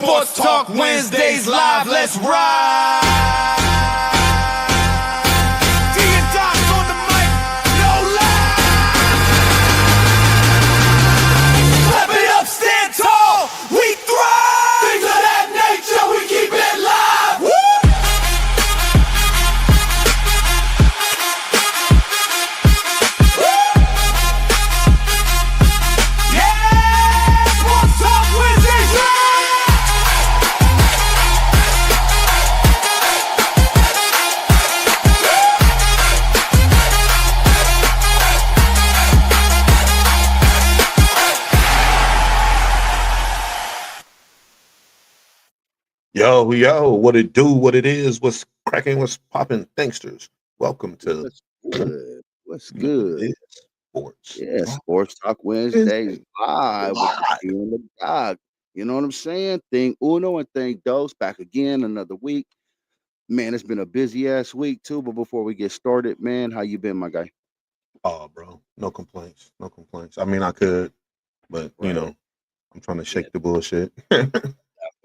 Sportz Talk Wednesdays live, let's ride! Thionkserz on the mic, no lie! Clap it up, stand tall, we thrive! Things of that nature, we keep it live! Woo! Yeah! Sportz Talk Wednesdays live! Yo, what it do, what it is, what's cracking, what's popping, Thionkserz. Welcome to What's good? Sports. Yeah, Sportz Talk Wednesday live with you and the dog. You know what I'm saying? Thing Uno and Thing Dos back again another week. Man, it's been a busy ass week too. But before we get started, man, how you been, my guy? Oh, bro, no complaints. I mean, I could, but you know, I'm trying to shake the bullshit.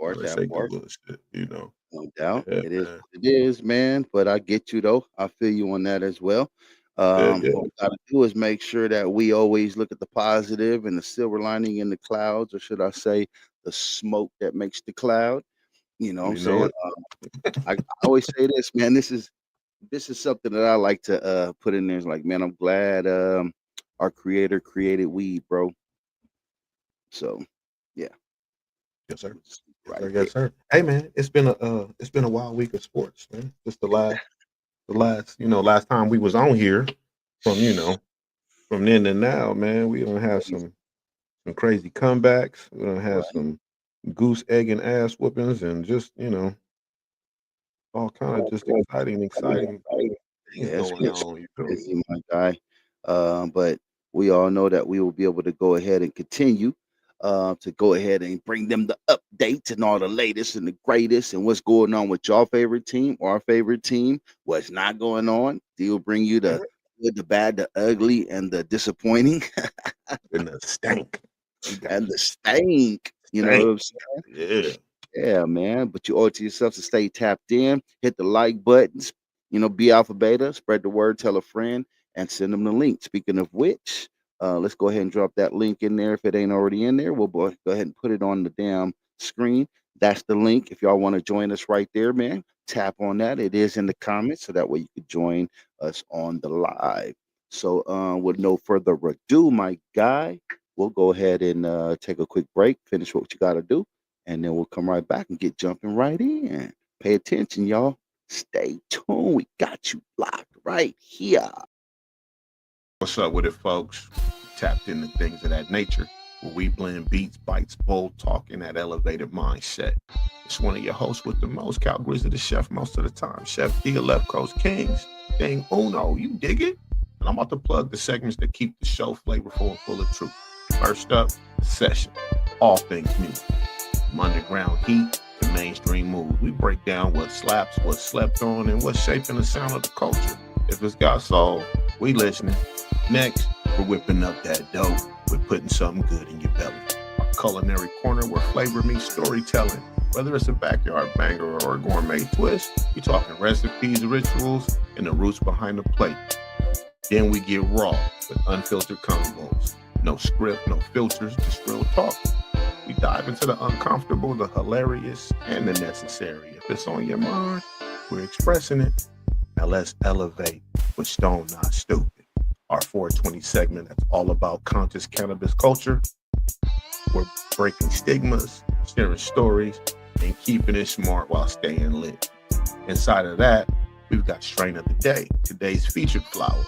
That part. Bullshit, you know. No doubt. Yeah, It is man. what it is, man. But I get you though. I feel you on that as well. Yeah. What we gotta do is make sure that we always look at the positive and the silver lining in the clouds, or should I say the smoke that makes the cloud. You know what I'm saying? I always say this, man. This is something that I like to put in there. It's like, man, I'm glad our creator created weed, bro. So yeah. Yes, sir. Right. Yes, sir. Hey, man, it's been a wild week of sports, man. Just the last time we was on here, from then to now, man, we don't have some crazy comebacks. We don't have some goose egg and ass whoopings, and just all kind of just exciting things going on. You feel me? Busy, my guy. But we all know that we will be able to go ahead and continue to go ahead and bring them the updates and all the latest and the greatest and what's going on with your favorite team or our favorite team, what's not going on. He'll bring you the good, the bad, the ugly, and the disappointing. And the stank. And the stank. You know what I'm saying? Yeah. Yeah, man. But you owe it to yourself to stay tapped in, hit the like buttons, be alpha beta, spread the word, tell a friend, and send them the link. Speaking of which, let's go ahead and drop that link in there. If it ain't already in there, we'll go ahead and put it on the damn screen. That's the link. If y'all want to join us right there, man, tap on that. It is in the comments, so that way you could join us on the live. So with no further ado, my guy, we'll go ahead and take a quick break, finish what you got to do, and then we'll come right back and get jumping right in. Pay attention, y'all. Stay tuned. We got you locked right here. What's up with it, folks? Tapped into things of that nature, where we blend beats, bites, bold talk, and that elevated mindset. It's one of your hosts with the most, Cal Grizzly, the chef most of the time, Chef D, Left Coast Kings, Thing Uno, you dig it? And I'm about to plug the segments that keep the show flavorful and full of truth. First up, the session, all things music. From underground heat to mainstream moves, we break down what slaps, what's slept on, and what's shaping the sound of the culture. If it's got soul, we listening. Next, we're whipping up that dough. We're putting something good in your belly. Our culinary corner where flavor meets storytelling. Whether it's a backyard banger or a gourmet twist, we talking recipes, rituals, and the roots behind the plate. Then we get raw with unfiltered combos. No script, no filters, just real talk. We dive into the uncomfortable, the hilarious, and the necessary. If it's on your mind, we're expressing it. Now let's elevate with Stone Not Stupid. Our 420 segment that's all about conscious cannabis culture. We're breaking stigmas, sharing stories, and keeping it smart while staying lit. Inside of that, we've got Strain of the Day, today's featured flower,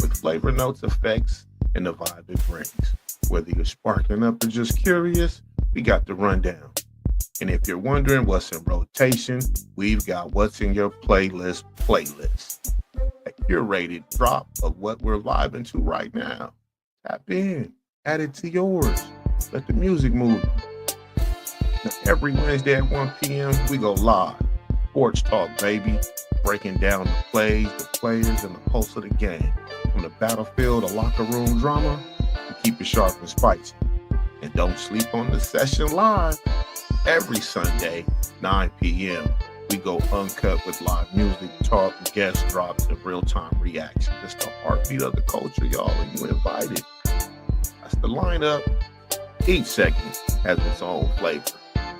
with flavor notes, effects, and the vibe it brings. Whether you're sparking up or just curious, we got the rundown. And if you're wondering what's in rotation, we've got what's in your playlist. A curated drop of what we're vibing to right now. Tap in, add it to yours. Let the music move. Now, every Wednesday at 1 p.m., we go live. Sportz Talk, baby. Breaking down the plays, the players, and the pulse of the game. From the battlefield to locker room drama, we keep it sharp and spicy. And don't sleep on the session live. Every Sunday, 9 p.m., we go uncut with live music, talk, guest drops, and real-time reaction. It's the heartbeat of the culture, y'all, and you invited. That's the lineup. Each segment has its own flavor.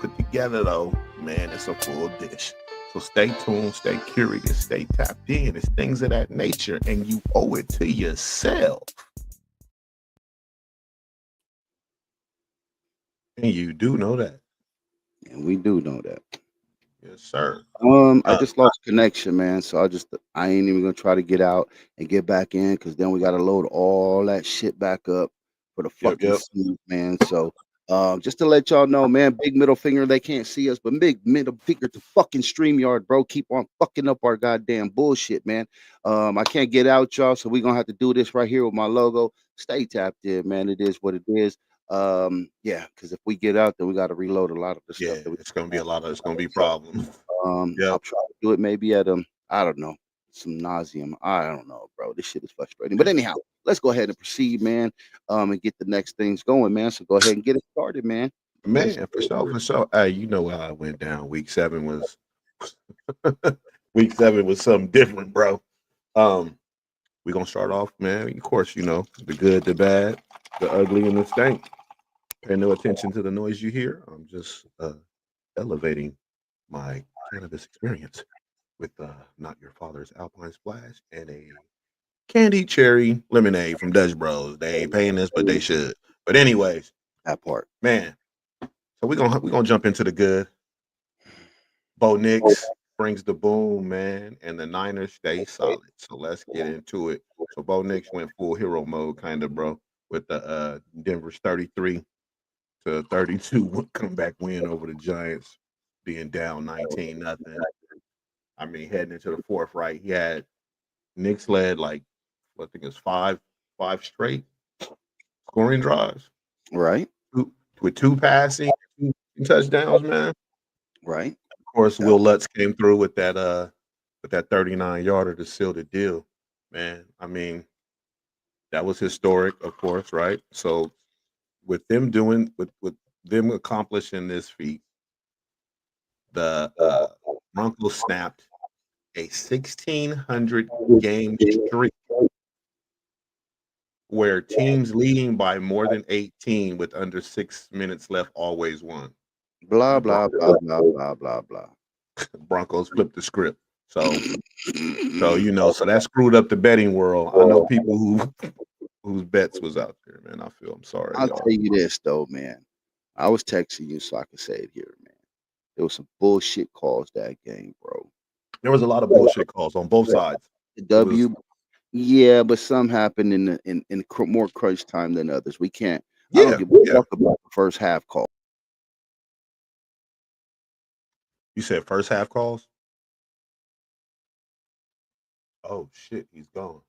Put together, though, man, it's a full dish. So stay tuned, stay curious, stay tapped in. It's things of that nature, and you owe it to yourself. And you do know that. And we do know that. Yes, sir. I just lost connection, man. So I ain't even gonna try to get out and get back in because then we gotta load all that shit back up for the fucking Yep. season, man. So just to let y'all know, man, big middle finger, they can't see us, but big middle finger to fucking StreamYard, bro. Keep on fucking up our goddamn bullshit, man. I can't get out, y'all, so we're gonna have to do this right here with my logo. Stay tapped in, man. It is what it is. Yeah, because if we get out, then we gotta reload a lot of the Yeah, stuff that we it's gonna be have. it's gonna be So problems. Yep. I'll try to do it maybe at I don't know, some nauseum. I don't know, bro. This shit is frustrating. But Yeah. anyhow, let's go ahead and proceed, man. And get the next things going, man. So go ahead and get it started, man. Let's Man, for sure, for sure. Hey, you know how I went down. Week 7 was something different, bro. We're gonna start off, man. Of course, you know, the good, the bad, the ugly, and the stank. Pay no attention to the noise you hear. I'm just elevating my cannabis experience with not your father's Alpine Splash and a candy cherry lemonade from Dutch Bros. They ain't paying this, but they should. But anyways, that part. man. So we're gonna jump into the good. Bo Nix brings the boom, man, and the Niners stay solid. So let's get into it. So Bo Nix went full hero mode, kind of, bro, with the Denver's 33-32 comeback win over the Giants, being down 19-0. I mean, heading into the fourth, right? He had Nix led like I think it's five straight scoring drives, Right, with two passing, two touchdowns, man. right. Of course, That Will Lutz came through with that 39-yarder to seal the deal. Man, I mean, that was historic, of course, right? So with them accomplishing this feat, the Broncos snapped a 1,600 game streak where teams leading by more than 18 with under 6 minutes left always won. blah And blah blah blah blah blah blah. Broncos flipped the script. So you know, so that screwed up the betting world. I know people whose bets was out there, man. I'm sorry, I'll y'all. tell you this though, man. I was texting you so I can say it here, man. There was some bullshit calls that game, bro. There was a lot of bullshit calls on both sides. The It was W, yeah, but some happened in more crunch time than others. We can't. I don't yeah, give a yeah. fuck about the first half call. You said first half calls? Oh shit, he's gone.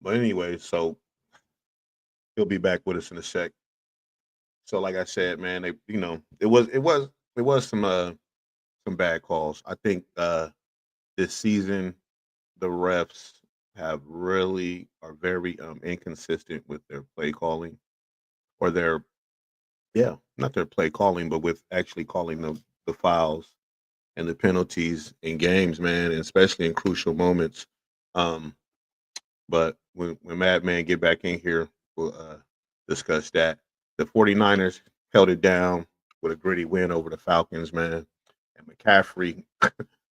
But anyway, so he'll be back with us in a sec. So like I said, man, they it was some bad calls. I think this season the refs have really are very inconsistent with their play calling or their not their play calling, but with actually calling the fouls and the penalties in games, man, and especially in crucial moments. Um, but when Madman get back in here, we'll discuss that. The 49ers held it down with a gritty win over the Falcons, man. And McCaffrey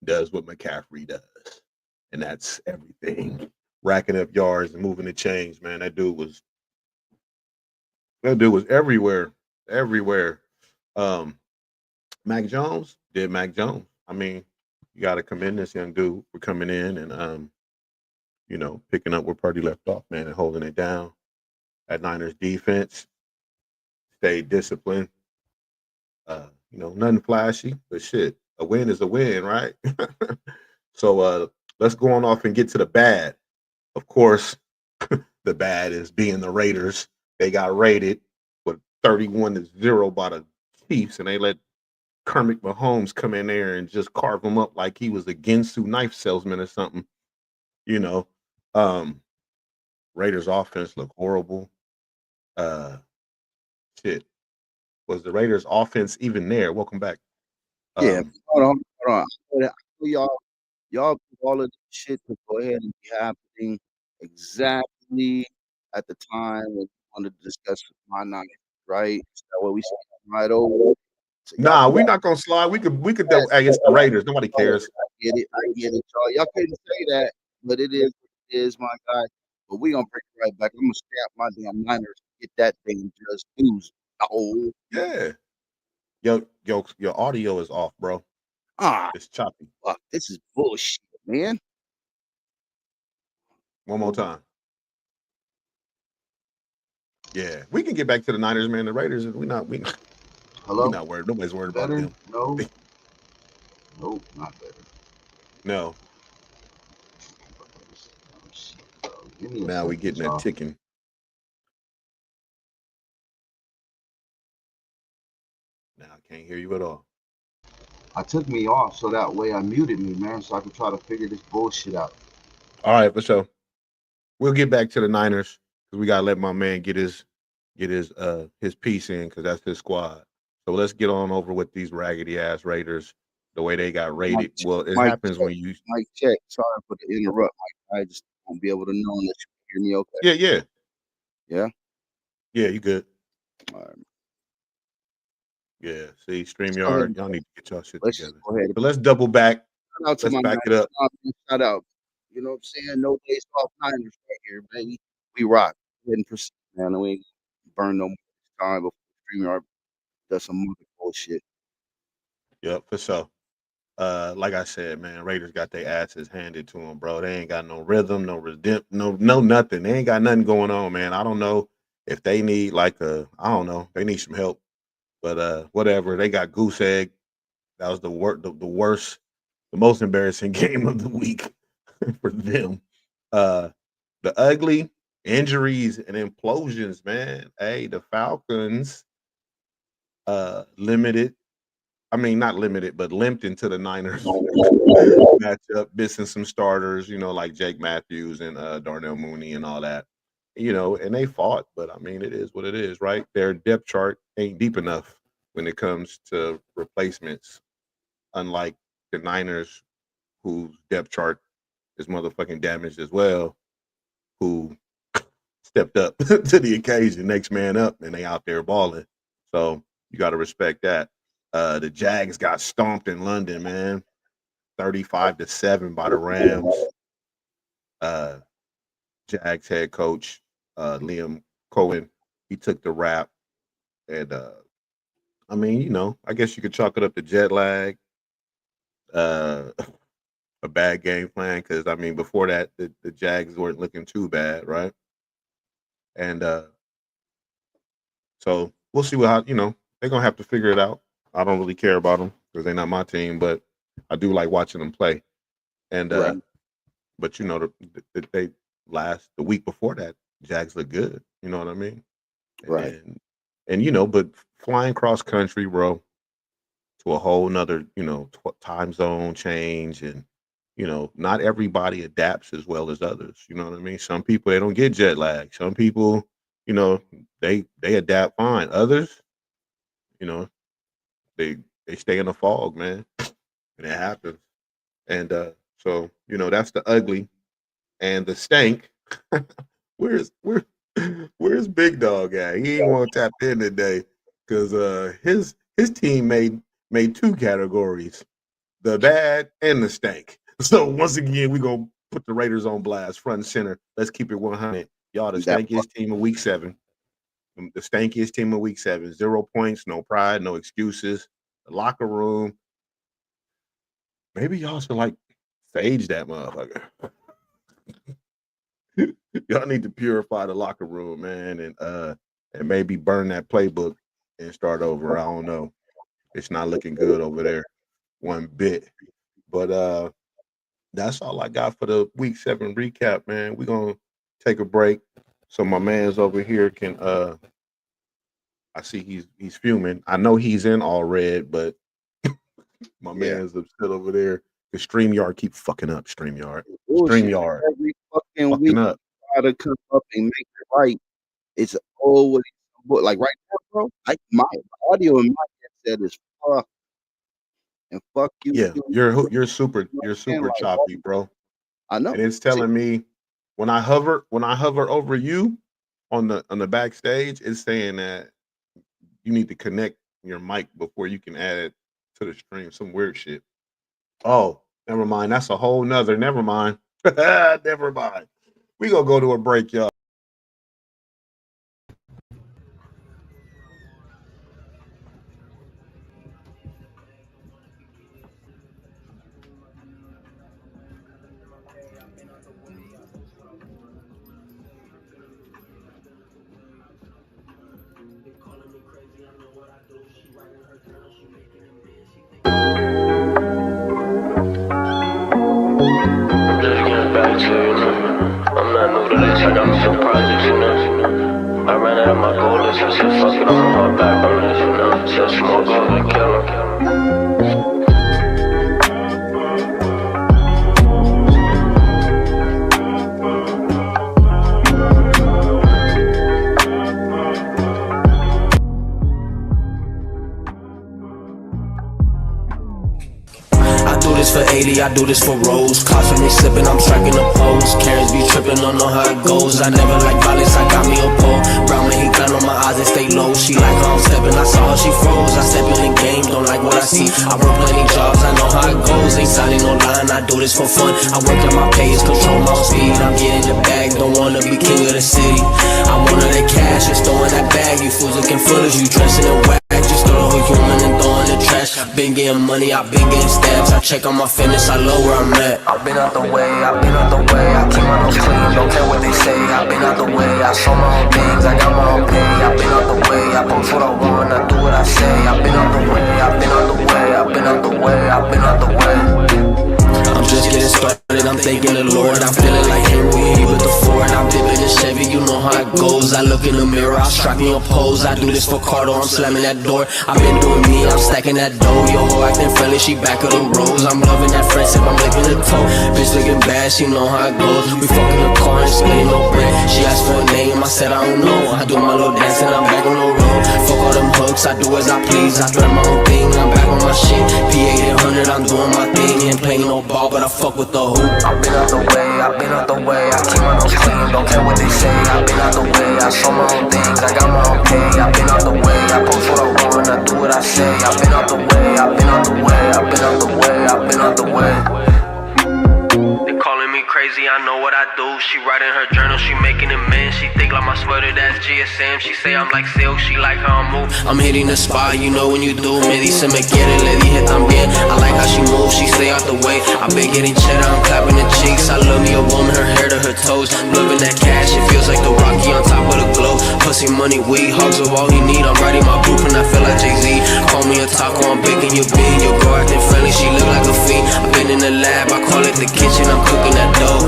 does what McCaffrey does. And that's everything. Racking up yards and moving the chains, man. That dude was everywhere. Everywhere. Um, Mac Jones did Mac Jones. I mean, you got to commend this young dude for coming in and picking up where Purdy left off, man, and holding it down. That Niners defense stayed disciplined. Nothing flashy, but shit, a win is a win, right? So let's go on off and get to the bad. Of course, the bad is being the Raiders. They got raided with 31-0 by the Chiefs, and they let Kermit Mahomes come in there and just carve him up like he was a Ginsu knife salesman or something. You know, um, Raiders offense looked horrible. Uh, shit. Was the Raiders offense even there? Welcome back. Yeah, hold on. I know y'all do all of this shit to go ahead and be happening exactly at the time when you wanted to discuss my Niners, right? So that way we see right over. So y'all Nah, do we all not gonna slide. We could that. hey, it's the Raiders. Nobody Oh, cares. I get it, y'all. Y'all couldn't say that, but it is what it is, my guy. But we gonna bring it right back. I'm gonna stamp my damn Niners, get that thing just news. Oh, Yeah. Your audio is off, bro. ah, It's choppy. fuck, this is bullshit, man. One more time. Yeah, we can get back to the Niners, man. The Raiders, we not Hello? worried. Nobody's worried about Better? them. No. Nope, not better. No. Give me a Now we second, getting that y'all. ticking. Now I can't hear you at all. I took me off so that way I muted me, man, so I could try to figure this bullshit out. All right, for sure. We'll get back to the Niners because we gotta let my man get his piece in because that's his squad. So let's get on over with these raggedy ass Raiders. The way they got rated. Well, it happens when you. Mike check. Sorry for the interrupt, Mike. I just won't be able to know unless you hear me okay. Yeah. Yeah? Yeah, you good. All right. Yeah. See, Let's go StreamYard, ahead. y'all need to get y'all shit Let's together. go ahead. So let's double back. Shout out to Let's my back it Niners. up. Shout out. You know what I'm saying? No days off Niners right here, baby. We rock. Go ahead and proceed, man. And we ain't burn no more time before StreamYard does some mother bullshit. Yep, for sure. Like I said, man, Raiders got their asses handed to them, bro. They ain't got no rhythm, no nothing. They ain't got nothing going on, man. I don't know if they need I don't know, they need some help. But whatever. They got goose egg. That was the worst, the most embarrassing game of the week for them. Uh the ugly injuries and implosions, man. Hey, the Falcons limited. I mean, not limited, but limped into the Niners matchup, missing some starters, like Jake Matthews and Darnell Mooney and all that. And they fought, but I mean, it is what it is, right? Their depth chart ain't deep enough when it comes to replacements, unlike the Niners, whose depth chart is motherfucking damaged as well, who stepped up to the occasion, next man up, and they out there balling. So you got to respect that. The Jags got stomped in London, man, 35-7 by the Rams. Jags head coach Liam Cohen, he took the rap, and I mean, I guess you could chalk it up to jet lag, uh, a bad game plan because I mean, before that, the Jags weren't looking too bad, right? And so we'll see how they're gonna have to figure it out. I don't really care about them because they're not my team, but I do like watching them play. And Right. but the week before that, Jags look good. You know what I mean? Right. And but flying cross country, bro, to a whole nother time zone change, and not everybody adapts as well as others. You know what I mean? Some people, they don't get jet lag. Some people, they adapt fine. Others, you know, they they stay in the fog, man, and it happens. And so that's the ugly and the stank. where's where where's Big Dog at? He ain't want to tap in today because his team made two categories: the bad and the stank. So once again, we're gonna put the Raiders on blast, front and center. Let's keep it 100. Y'all, the That stankiest team of week 7. The stankiest team of week 7. 0 points, no pride, no excuses. The locker room. Maybe y'all should sage that motherfucker. Y'all need to purify the locker room, man, and maybe burn that playbook and start over. I don't know. It's not looking good over there one bit. But that's all I got for the week 7 recap, man. We're gonna take a break so my man's over here can I see he's fuming. I know he's in all red, but my man's upset over there. The StreamYard keep fucking up. StreamYard. bullshit. StreamYard Every fucking week fucking up. try to come up and make it right. It's always but like right now, bro, my audio in my headset is fuck and fuck you Yeah, too. you're You know what I'm saying? super Like, choppy, bro. I know. And it's See, telling me when I hover over you on the backstage, it's saying that you need to connect your mic before you can add it to the stream. Some weird shit. Oh, never mind. That's a whole nother. Never mind. Never mind. We gonna go to a break, y'all. I'm just getting back to you, know. I'm not new to this, I got me some projects, you know. I ran out of my goal list, I said fuck it, I'ma fall back on this, you know. Said smoke goals and kill 'em. I do this for 80, I do this for Rose. Cops with me slipping, I'm striking the pose. Karens be tripping, don't know how it goes. I never like violence, I got me a pole. Brown man, he gun on my eyes and stay low. She like how I'm stepping, I saw her, she froze. I step in the game, don't like what I see. I work plenty jobs, I know how it goes. Ain't signing no line, I do this for fun. I work at my pace, control my speed. I'm getting the bag, don't wanna be king of the city. I wanted that cash, just throwing that bag. You fools looking foolish, you dressing in whack. Just throw a human and throw in the trash. Been getting money, I been getting stabs. I check on my fitness, I love where I'm at. I've been out the way, I've been out the way. I keep my nose clean, don't care what they say. I've been out the way, I show my own things, I got my own pay. I've been out the way, I post what I want, I do what I say. I've been out the way, I've been out the way, I've been out the way, I've been out the way. I'm just getting started, I'm thanking the Lord. I'm feeling like Henry with the Ford. I'm dipping in Chevy, you know how it goes. I look in the mirror, I strike me a pose. I do this for Cardo, I'm slamming that door. I've been doing me, I'm stacking that dough. Yo ho acting friendly, she back of the rows. I'm loving that friendship, I'm licking the toe. Bitch looking bad, she know how it goes. We fucking the car and splitting no bread. She asked for a name, I said I don't know. I do my little dance and I'm back on the road. Fuck all them hooks, I do as I please. I thread my own thing, I'm back on my shit. P800, I'm doing my thing. Ain't playing no ball, but I fuck with the hoop. I've been out the way, I've been out the way. I keep my nose clean, don't care what they say. I've been out the way, I show my own things, I got my own pay. I've been out the way, I post what I want, I do what I say. I've been out the way, I've been out the way, I've been out the way, I've been out the way. They calling me crazy, I know what I do. She writing her journal, she making amends. She think like my sweater, that's GSM. She say I'm like silk, she like how I move. I'm hitting the spot, you know when you do. Me dice me quiere, le dije también. I like how she moves, she stay out the way. I've been getting cheddar, I'm clapping the cheeks. I love me a woman, her hair to her toes. Loving that cash, it feels like the Rocky on top of the globe. Pussy, money, weed, hugs of all he need. I'm writing my blueprint, I feel like Jay-Z. Call me a taco, I'm baking your bean. Your girl acting friendly, she look like a fiend. I've been in the lab, I call it the kitchen, I'm cooking that dough.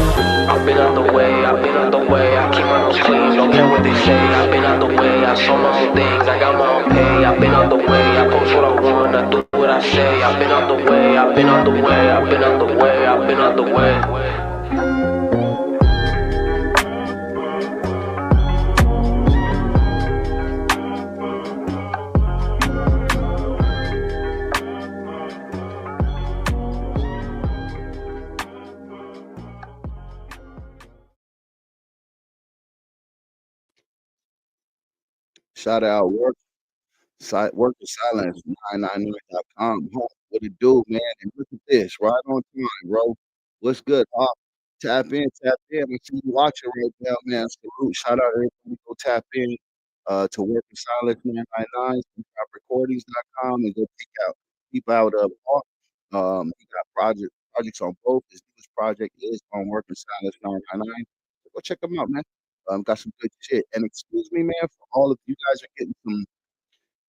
I've been out the way, I've been out the way. I keep my nose clean, don't care what they say. I've been out the way, I show my own things, I got my own pay. I've been out the way, I post what I want, I do what I say. I've been out the way, I've been out the way, I've been out the way, I've been out the way. shout out work of silence 999.com. Huh, what it do, man? And look at this, right on time, bro. What's good? Tap in, tap in. I see you watching right now, man. Salute. Shout out everybody. Go tap in to work of silence 999, recordings.com, and go peep out he got projects on both. His newest project is on work of silence 999. So go check them out, man. Got some good shit. And excuse me, man, for all of you guys are getting some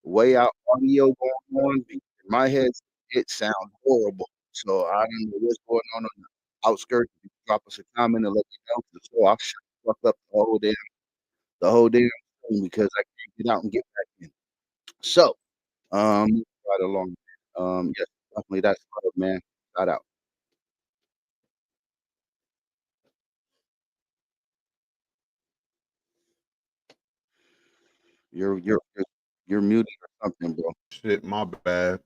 way out audio going on. In my head, it sounds horrible. So I don't know what's going on the outskirts. You can drop us a comment and let me know. So I'll shut the fuck up the whole damn thing because I can't get out and get back in. So, right along. Yes, definitely that's love, man. Shout out. You're muted or something, bro. Shit, my bad.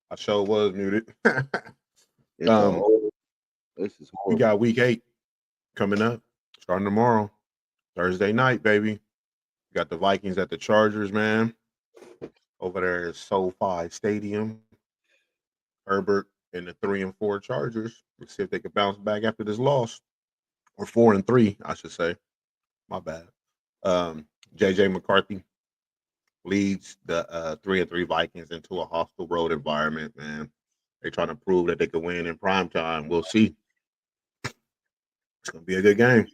I sure was muted. It's a um, whole. This is we horrible. got week 8 coming up, starting tomorrow, Thursday night, baby. We got the Vikings at the Chargers, man. Over there at SoFi Stadium. Herbert and the 3-4 Chargers. Let's see if they can bounce back after this loss, or 4-3, I should say. My bad. JJ McCarthy leads the 3-3 Vikings into a hostile road environment. Man, they're trying to prove that they can win in prime time. We'll see. It's gonna be a good game.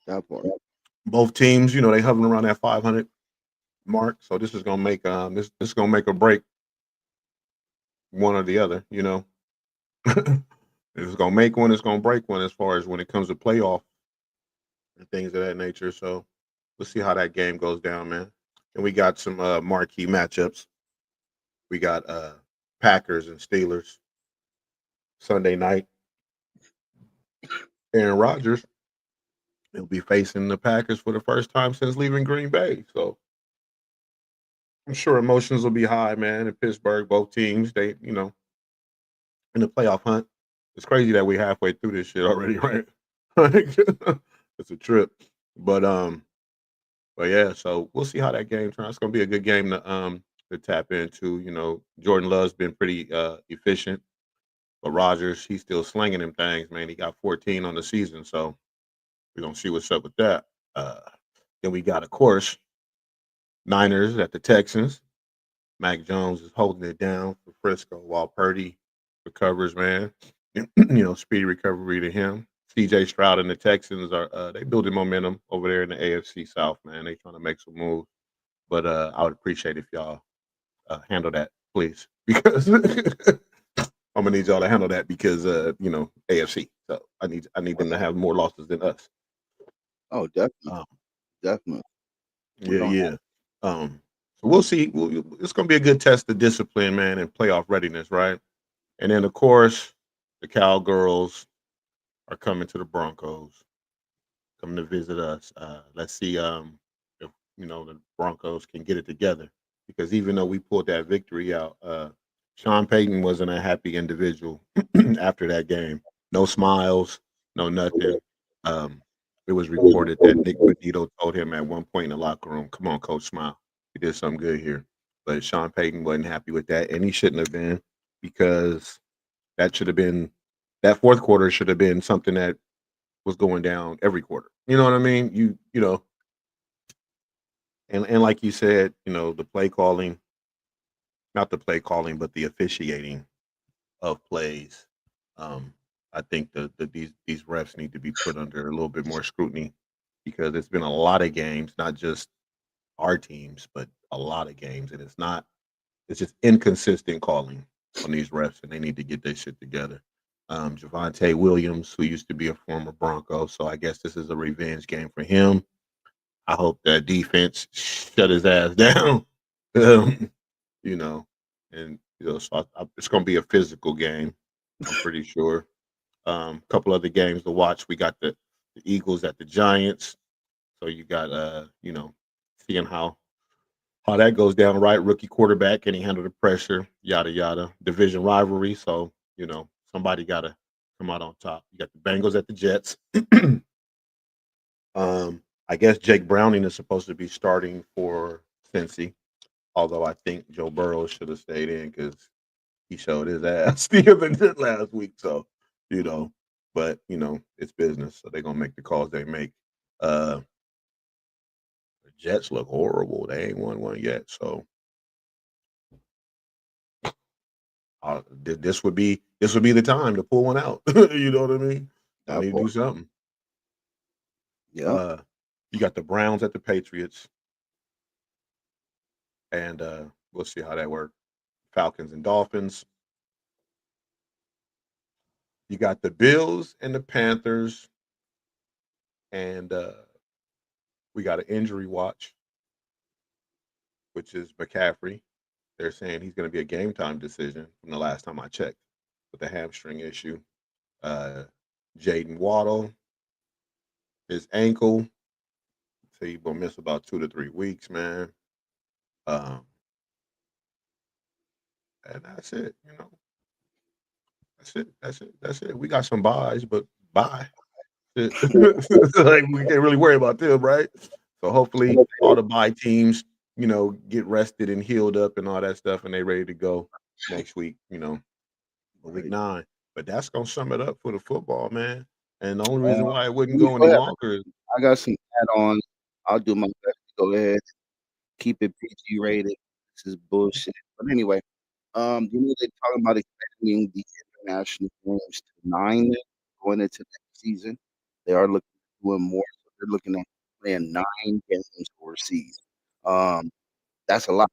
That part. Both teams, they hovering around that 500 mark. So this is gonna make this is gonna make or break one or the other. It's gonna make one. It's gonna break one as far as when it comes to playoff and things of that nature. So we'll see how that game goes down, man. And we got some marquee matchups. We got Packers and Steelers Sunday night. Aaron Rodgers will be facing the Packers for the first time since leaving Green Bay. So I'm sure emotions will be high, man. In Pittsburgh, both teams, they, in the playoff hunt. It's crazy that we're halfway through this shit already, right? It's a trip. But yeah, so we'll see how that game turns. It's gonna be a good game to tap into. Jordan Love's been pretty efficient, but Rodgers, he's still slinging them things, man. He got 14 on the season, so we're gonna see what's up with that. Then we got, of course, Niners at the Texans. Mac Jones is holding it down for Frisco while Purdy recovers, man. Speedy recovery to him. CJ Stroud and the Texans are they building momentum over there in the AFC South, man. They trying to make some moves. But I would appreciate if y'all handle that, please, because I'm gonna need y'all to handle that because AFC. So I need them to have more losses than us. Oh, definitely, Um, definitely. We're yeah, gonna yeah. So we'll see. It's gonna be a good test of discipline, man, and playoff readiness, right? And then of course the Cowgirls are coming to the Broncos, coming to visit us. Let's see if the Broncos can get it together because even though we pulled that victory out, Sean Payton wasn't a happy individual after that game. No smiles, no nothing. Um, it was reported that Nick Benito told him at one point in the locker room, "Come on, coach, smile. We did something good here." But Sean Payton wasn't happy with that, and he shouldn't have been because that should have been that fourth quarter should have been something that was going down every quarter. You know what I mean? And like you said, the play calling, not the play calling, but the officiating of plays. Um, I think these refs need to be put under a little bit more scrutiny because it's been a lot of games, not just our teams, but a lot of games, and it's just inconsistent calling on these refs, and they need to get their shit together. Javonte Williams, who used to be a former Bronco, so I guess this is a revenge game for him. I hope that defense shut his ass down. Um, you know, and so it's going to be a physical game. I'm pretty sure. A couple other games to watch. We got the Eagles at the Giants. So you got seeing how that goes down, right? Rookie quarterback, can he handle the pressure? Yada yada. Division rivalry. So somebody got to come out on top. You got the Bengals at the Jets. I guess Jake Browning is supposed to be starting for Cincy, although I think Joe Burrow should have stayed in because he showed his ass the other day last week. So, but it's business, so they're gonna make the calls they make. The Jets look horrible. They ain't won one yet, so this would be the time to pull one out. You know what I mean? I need to do something. Yeah. You got the Browns at the Patriots, and we'll see how that works. Falcons and Dolphins. You got the Bills and the Panthers, and we got an injury watch, which is McCaffrey. They're saying he's going to be a game time decision from the last time I checked with the hamstring issue. Jaden Waddle, his ankle, say you're gonna miss about 2 to 3 weeks, man. And that's it, you know. That's it. We got some buys, but bye. Like we can't really worry about them, right? So hopefully all the bye teams, you know, get rested and healed up and all that stuff, and they ready to go next week, you know, week 9. But that's gonna sum it up for the football, man. And the only reason why it wouldn't go any longer is I got some add-ons. I'll do my best to go ahead, keep it PG rated. This is bullshit. But anyway, you know they're talking about expanding the international games to 9 going into next season. They are looking at doing more. So they're looking at playing 9 games overseas. That's a lot.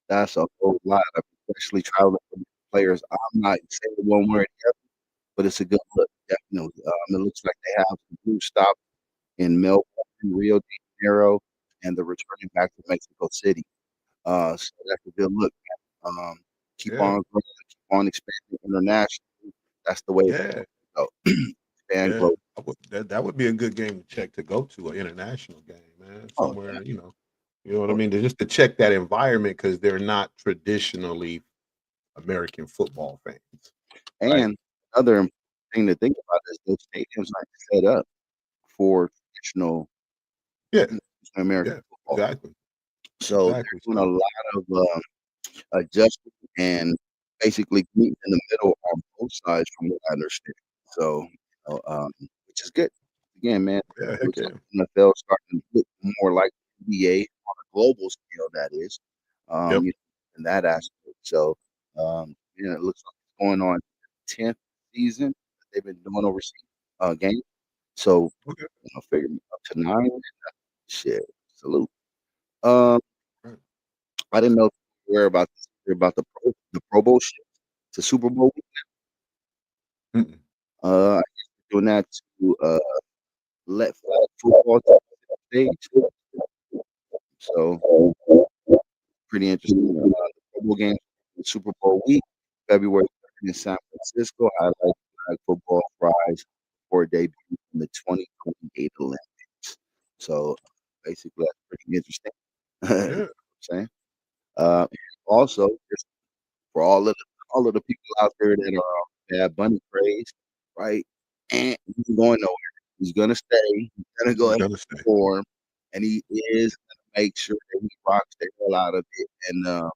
That's a whole lot, especially traveling for players. I'm not saying one way or the other, but it's a good look, definitely. It looks like they have some blue stop in Melbourne, Rio de Janeiro, and they're returning back to Mexico City. So that's a good look. Keep Yeah. on growing, keep on expanding internationally. That's the way Yeah. it's going to go. Expand Yeah, globally. that would be a good game to check to go to, an international game, man. Oh, Somewhere, you know what I mean? Just to check that environment because they're not traditionally American football fans. Right? And another thing to think about is those stadiums aren't set up for traditional Yeah, American yeah, football. exactly. So Exactly. they're doing a lot of adjustment and basically meeting in the middle on both sides, from what I understand. So, which is good. Again, man, Yeah, it heck looks yeah. like the NFL starting to look more like NBA on a global scale. That is, Yep. you know, in that aspect. So, it looks like it's going on 10th season that they've been doing overseas games. So, Okay. figure up to 9. Shit, salute. Um, Right. I didn't know if you were aware about this, about the Pro Bowl shit to Super Bowl. Mm-mm. I guess they're doing that to let flag football take the stage. So pretty interesting. The Pro Bowl game, Super Bowl week, February 3rd in San Francisco, highlight flag football rise for debut in the 2028 Olympics. So basically, that's pretty interesting. You know Yeah. what I'm saying? Also, just for all of the people out there that are Bad Bunny craze, right? And he's going nowhere. He's gonna stay. He's gonna go He's ahead gonna and stay. perform, and he is gonna make sure that he rocks the hell out of it. And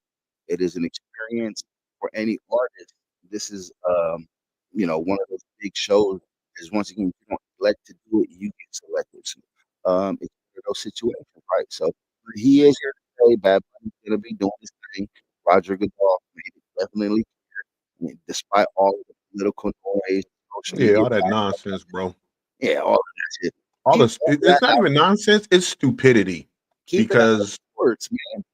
it is an experience for any artist. This is one of those big shows. Is once again, if you don't elect to do it, you get selected. So, it's one of those situations, right? So he is here to stay. Bad Bunny's gonna be doing his thing. Roger Goodell made it definitely clear, despite all of the political noise, social Yeah, media, all that nonsense, bro. yeah, all of that shit. All Keep this, all it's that not out. even nonsense, it's stupidity. Keep it out of Because sports, man.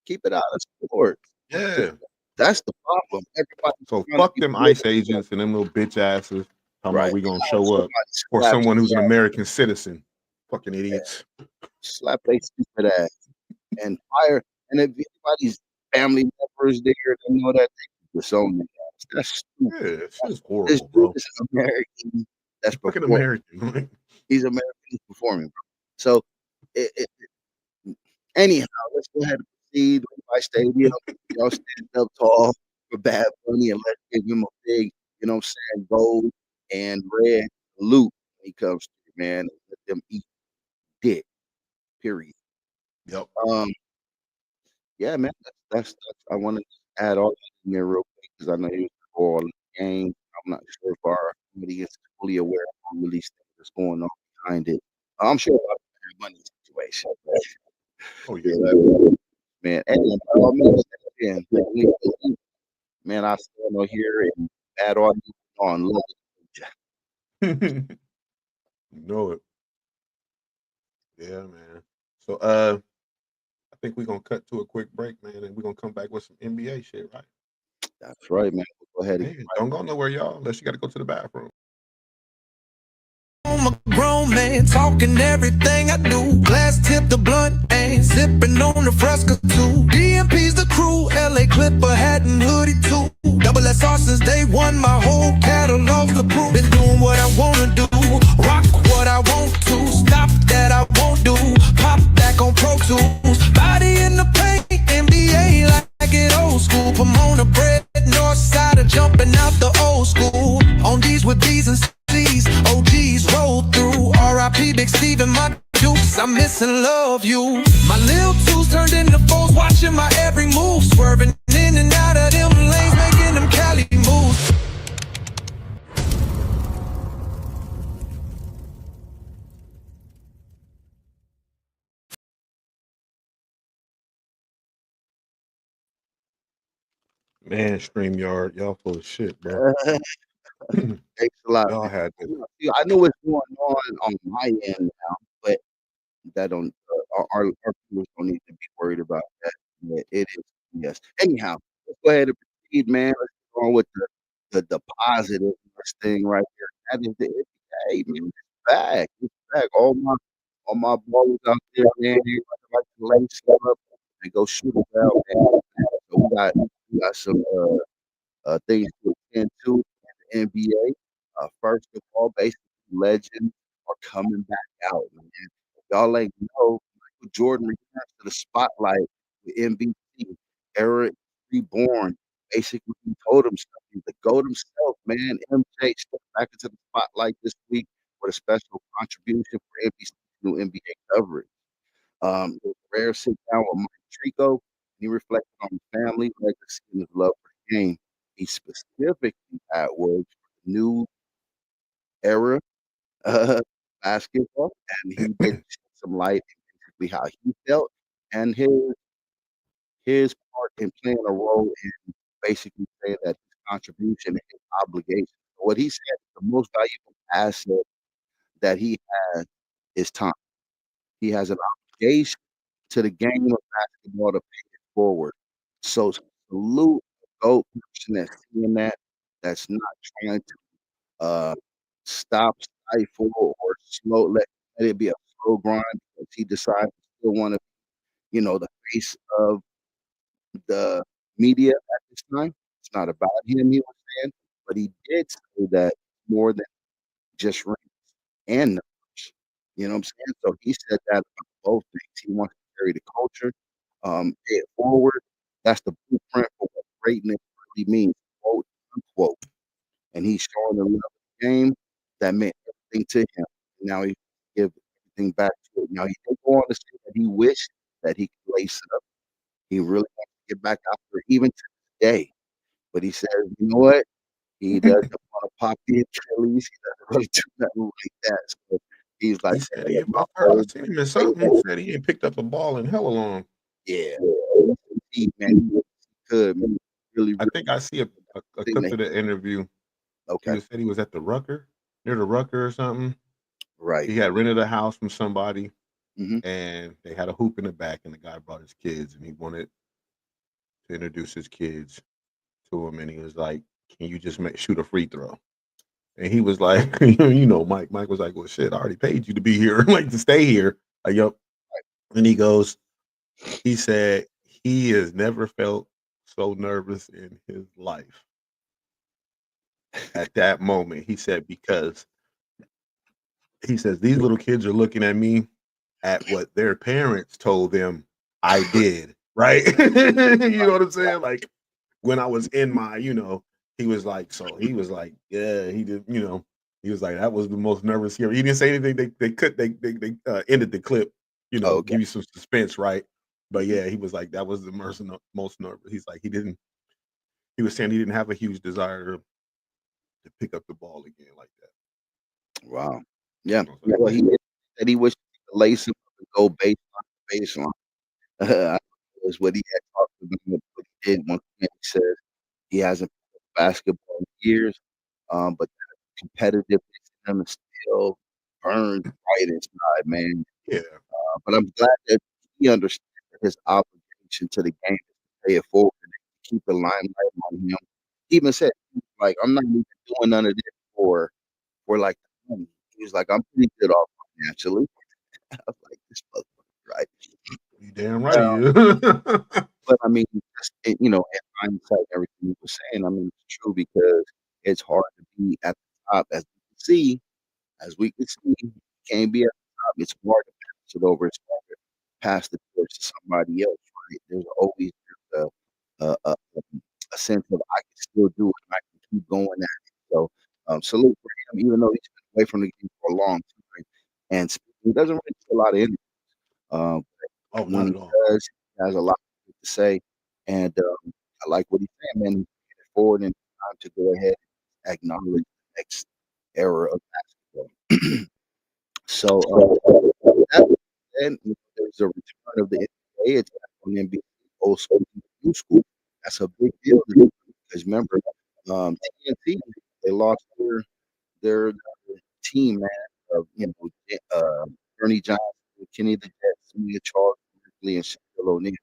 Keep it out of sports. yeah. That's the problem. Everybody So trying to fuck be them ICE political, agents and them little bitch asses talking about right? we gonna Now show up somebody for slaps someone who's an their ass, American citizen. Fucking idiots. slap their stupid ass, and fire. And if anybody's family members there, they know that they disown their ass. That's stupid. Yeah, it's just This horrible, dude bro. is an American that's Fucking performing. American. He's American. He's performing, bro. So, anyhow, let's go ahead and proceed. Levi Stadium, y'all stand up tall for Bad Bunny and let's give him a big, gold and red salute when he comes through, man. And let them eat dick. Period. Yep. Yeah, man. That's I want to add all that in there real quick because I know you for all the game. I'm not sure if our committee is fully aware of all of these things that's going on behind it. I'm sure about the Bad Bunny situation. Oh Yeah, yeah. man. And by all means, again, man, I stand on here and add all you on. Love it. You know it. Yeah, man. So I think we're gonna cut to a quick break, man, and we're gonna come back with some NBA shit, right? That's right, man. We'll go ahead and Man, don't go nowhere, y'all, unless you gotta go to the bathroom. I'm a grown man talking everything I do. Glass tip the blunt and sipping on the Fresca too. DMP's the crew, LA Clipper hat and hoodie too. Double SR since day one, my whole catalog's the proof. Been doing what I wanna do, rock what I want to, stop that I won't on the bread, north side of jumping out the old school. On these with B's and C's, OGs roll through. R.I.P. Big Steve and my dukes, I miss and love you. My little twos turned into foes, watching my every move. Swerving in and out of them lanes, making them Cali moves. Man, StreamYard, y'all full of shit, bro. Thanks a lot, Y'all man. had to. See, I know what's going on my end now, but that don't our viewers don't need to be worried about that. Yeah, it is yes. Anyhow, let's go ahead and proceed, man. Let's go on with the positive thing right here. That is the NBA, man. It's back. It's back. All my ballers out there, man. Like to lace up and go shoot it out, man. So we got some things to attend to in the NBA. First of all, basically legends are coming back out, man. Y'all ain't know Michael Jordan returns to the spotlight with MVP. Era is reborn. Basically, he told himself he's the GOAT himself, man. MJ stepped back into the spotlight this week with a special contribution for NBC's new NBA coverage. It was a rare sit down with Mike Trico. He reflected on his family, legacy, and his love for the game. He specifically had words for the new era basketball, and he did shed some light on basically how he felt and his part in playing a role in basically saying that his contribution and his obligation. What he said, the most valuable asset that he has is time. He has an obligation to the game of basketball to pay it forward. So salute the GOAT person that's seeing that, that's not trying to uh, stop, stifle, or let it be a slow grind because he decides to still want to, the face of the media at this time. It's not about him, he was saying, but he did say that more than just rings and numbers. You know what I'm saying? So he said that about both things. He wants to carry the culture, pay it forward. That's the blueprint for what greatness really means, quote unquote. And he's showing the love of the game that meant everything to him. Now he give everything back to it. Now he did go on to say that he wished that he could lace it up. He really wants to get back out there even to this day. But he says, you know what? He doesn't want to pop the Achilles. He doesn't really do nothing like that. So he's like, He said "Hey, my I whole seen him in something. He said he ain't picked up a ball in hella long. yeah, man, he really could, man. Really, I really think I see a thing clip that of the interview. He okay, said he was at the Rucker, near the Rucker or something. right. He had rented a house from somebody, Hmm. and they had a hoop in the back, and the guy brought his kids, and he wanted to introduce his kids to him, and he was like, "Can you just shoot a free throw?" And he was like, Mike. Mike was like, "Well, shit, I already paid you to be here, like to stay here." Like, yup. And he said he has never felt so nervous in his life at that moment. He said because he says these little kids are looking at me at what their parents told them I did, right? You know what I'm saying? Like when I was in my, he was like, yeah, he did, he was like, that was the most nervous he ever. He didn't say anything. They ended the clip, Oh, okay. give you some suspense, right? But yeah, he was like, that was the most nervous. He's like, he was saying he didn't have a huge desire to pick up the ball again like that. Wow. Yeah. I was like, Well, he said he wished he could lace him up and go baseline to baseline. Was what he had talked about. What he did once again. He says he hasn't played basketball in years, but that competitiveness in him is still burned right inside, man. yeah, But I'm glad that he understands that his obligation to the game is to pay it forward and keep the limelight on him. He even said, like, I'm not even doing none of this for like the money. He was like, I'm pretty good off financially. I was like, this motherfucker, right? you damn right he Uh, is. but I mean, just in hindsight, everything he was saying, I mean, it's true because it's hard to be at the top, as we can see, you can't be at the top. It's hard to pass it over. It's hard to pass the torch to somebody else, right? There's always a a sense of I can still do it. I can keep going at it. So salute for him, even though he's been away from the game for a long time, and he doesn't really do a lot of interviews. Um, Oh, not when he at all. does, he has a lot to say, and I like what he's saying, man. He's bringing it forward, and it's time to go ahead and acknowledge the next era of basketball. So that being said, there's a return of the NBA. It's back on NBC, old school, new school. That's a big deal because remember, TNT, they lost their team, man. Of Bernie Johnson, Kenny the Jet, Celia Charles, Barkley, and Shaquille O'Neal.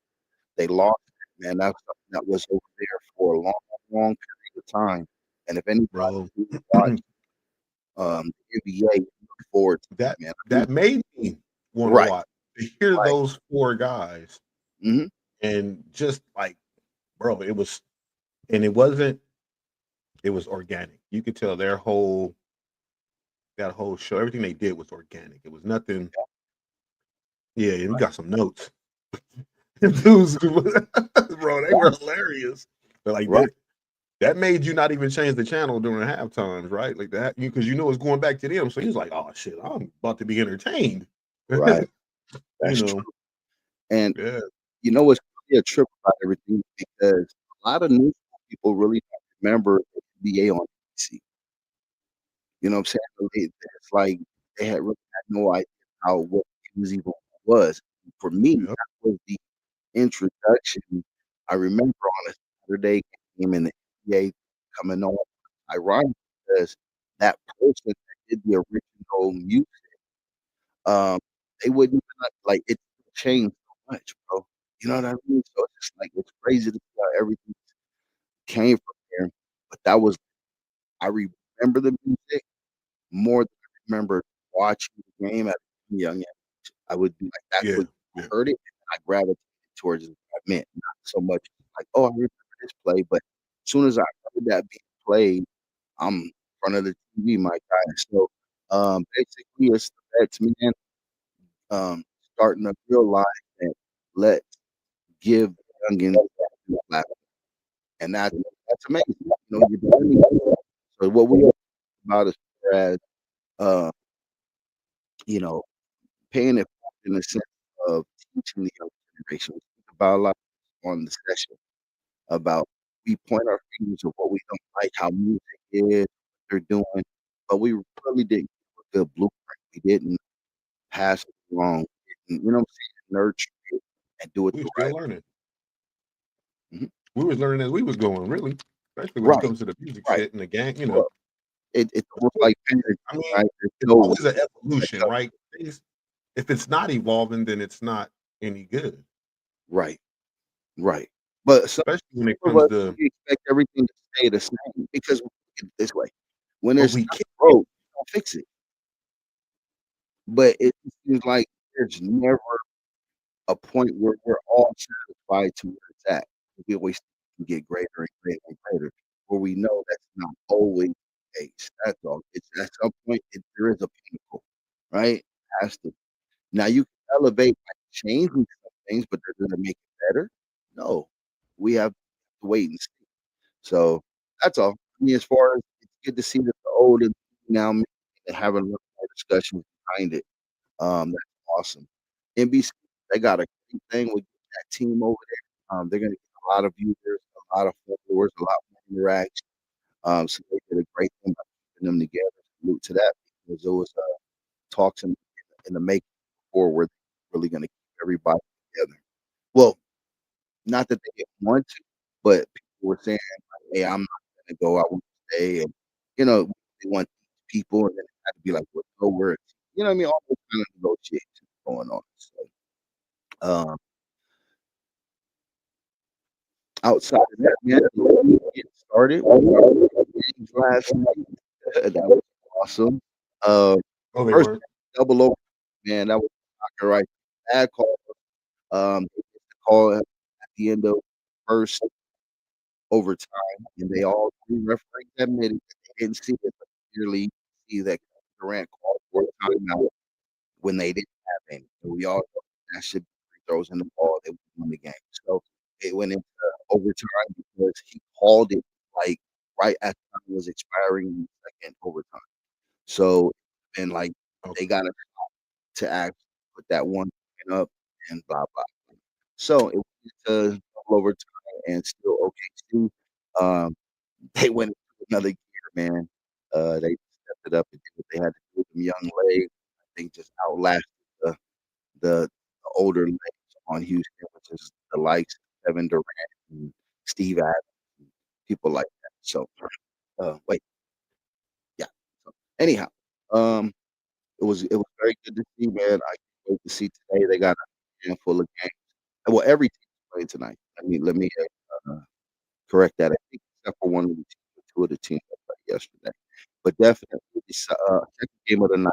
They lost it, man. That's something that was over there for a long, long period of time. And if anybody Bro. who watched the NBA, look forward to that it, man. that made me want to Right, watch to hear right. those four guys hmm and just like, bro, it wasn't, it was organic. You could tell that whole show, everything they did was organic. It was nothing. Yeah, and we got some notes. Dudes, bro, they were hilarious. But like Right, that made you not even change the channel during the half times, right? Like that, because you know it's going back to them. So he's like, "Oh shit, I'm about to be entertained." right. You That's true. know, And yeah, you know what's really a trip about everything because a lot of new people really don't remember the NBA on NBC. You know what I'm saying? So it's like they had really had no idea how what it was even was. For me, yep, that was the introduction. I remember on a Saturday game in the NBA coming on, ironic because that person that did the original music, um, they wouldn't even like it changed so much, bro. You know what I mean? So it's just like it's crazy to see how everything came from there. But that was I remember the music more than I remember watching the game at a young age. I would be like, that's yeah, what I yeah. heard it, and I gravitated towards what I meant, not so much like, "Oh, I remember this play," but as soon as I heard that being played, I'm in front of the TV, my guy. So, basically, it's the vets, man, starting to realize that let's give the youngins that platform, and that's amazing. You know, you're doing it. So what we about as far as, uh, you know, paying it forward in the sense of teaching the younger generation. We speak about a lot on the session about we point our fingers at what we don't like, how music is, what they're doing, but we really didn't give a good blueprint. We didn't pass it along. We didn't, you know what I'm saying, nurture it and do it We the were still right learning. way. Mhm. We was learning as we was going, really, especially when it Right, comes to the music right. shit and the gang. You know, Well, it's almost like parenting, I mean, right? There's it's no one always an catch evolution, up. right? If it's not evolving, then it's not any good. Right, right. But some Especially when it of comes us, to, we expect everything to stay the same because we look at it this way. When but there's we stuff can't. broke, don't fix it. But it just seems like there's never a point where we're all satisfied to where it's at. We always can get greater and greater and greater, where we know that's not always the case. That's all. It's at some point there is a pinnacle, right? It has to. Now you can elevate by changing some things, but does it make it better? No. We have to wait and see. So that's all. I mean, as far as it's good to see that the old and now having a little more discussions behind it. That's awesome. NBC, they got a great thing with that team over there. They're gonna get a lot of viewers, a lot of followers, a lot more interaction. So they did a great thing by keeping them together. Salute to that because there was talks in the making before where they're really gonna keep everybody together. Well, not that they didn't want to, but people were saying, like, "Hey, I'm not gonna go. I want to stay," and they want people, and then it had to be like, "Well, go where it's," you know what I mean? All those kind of negotiations going on. So, um, outside of that, man, get started. We got games last night. That was awesome. Uh, Oh, they first were. double over, man, that was a shocker, right? Bad call. They missed the call at the end of first overtime, and they all 3 referees admitted that they didn't see it, but clearly see that Durant called for a timeout when they didn't have any. So we all know that should be free throws in the ball, they would win the game. So it went into overtime because he called it like right as time was expiring in the second overtime. So and like they Okay. got to actually put that one point up and blah blah. So it went to double overtime and still OKC. Um, they went into another gear, man. They stepped it up and did what they had to do with them young legs. I think just outlasted the older legs on Houston, which is the likes of Kevin Durant and Steve Adams and people like that. So, wait, yeah. So, anyhow, um, it was very good to see, man. I can't wait to see today. They got a handful of games. Well, every team's playing tonight. Let me correct that. I think except for one of the teams, two of the teams that played yesterday. But definitely the second game of the night,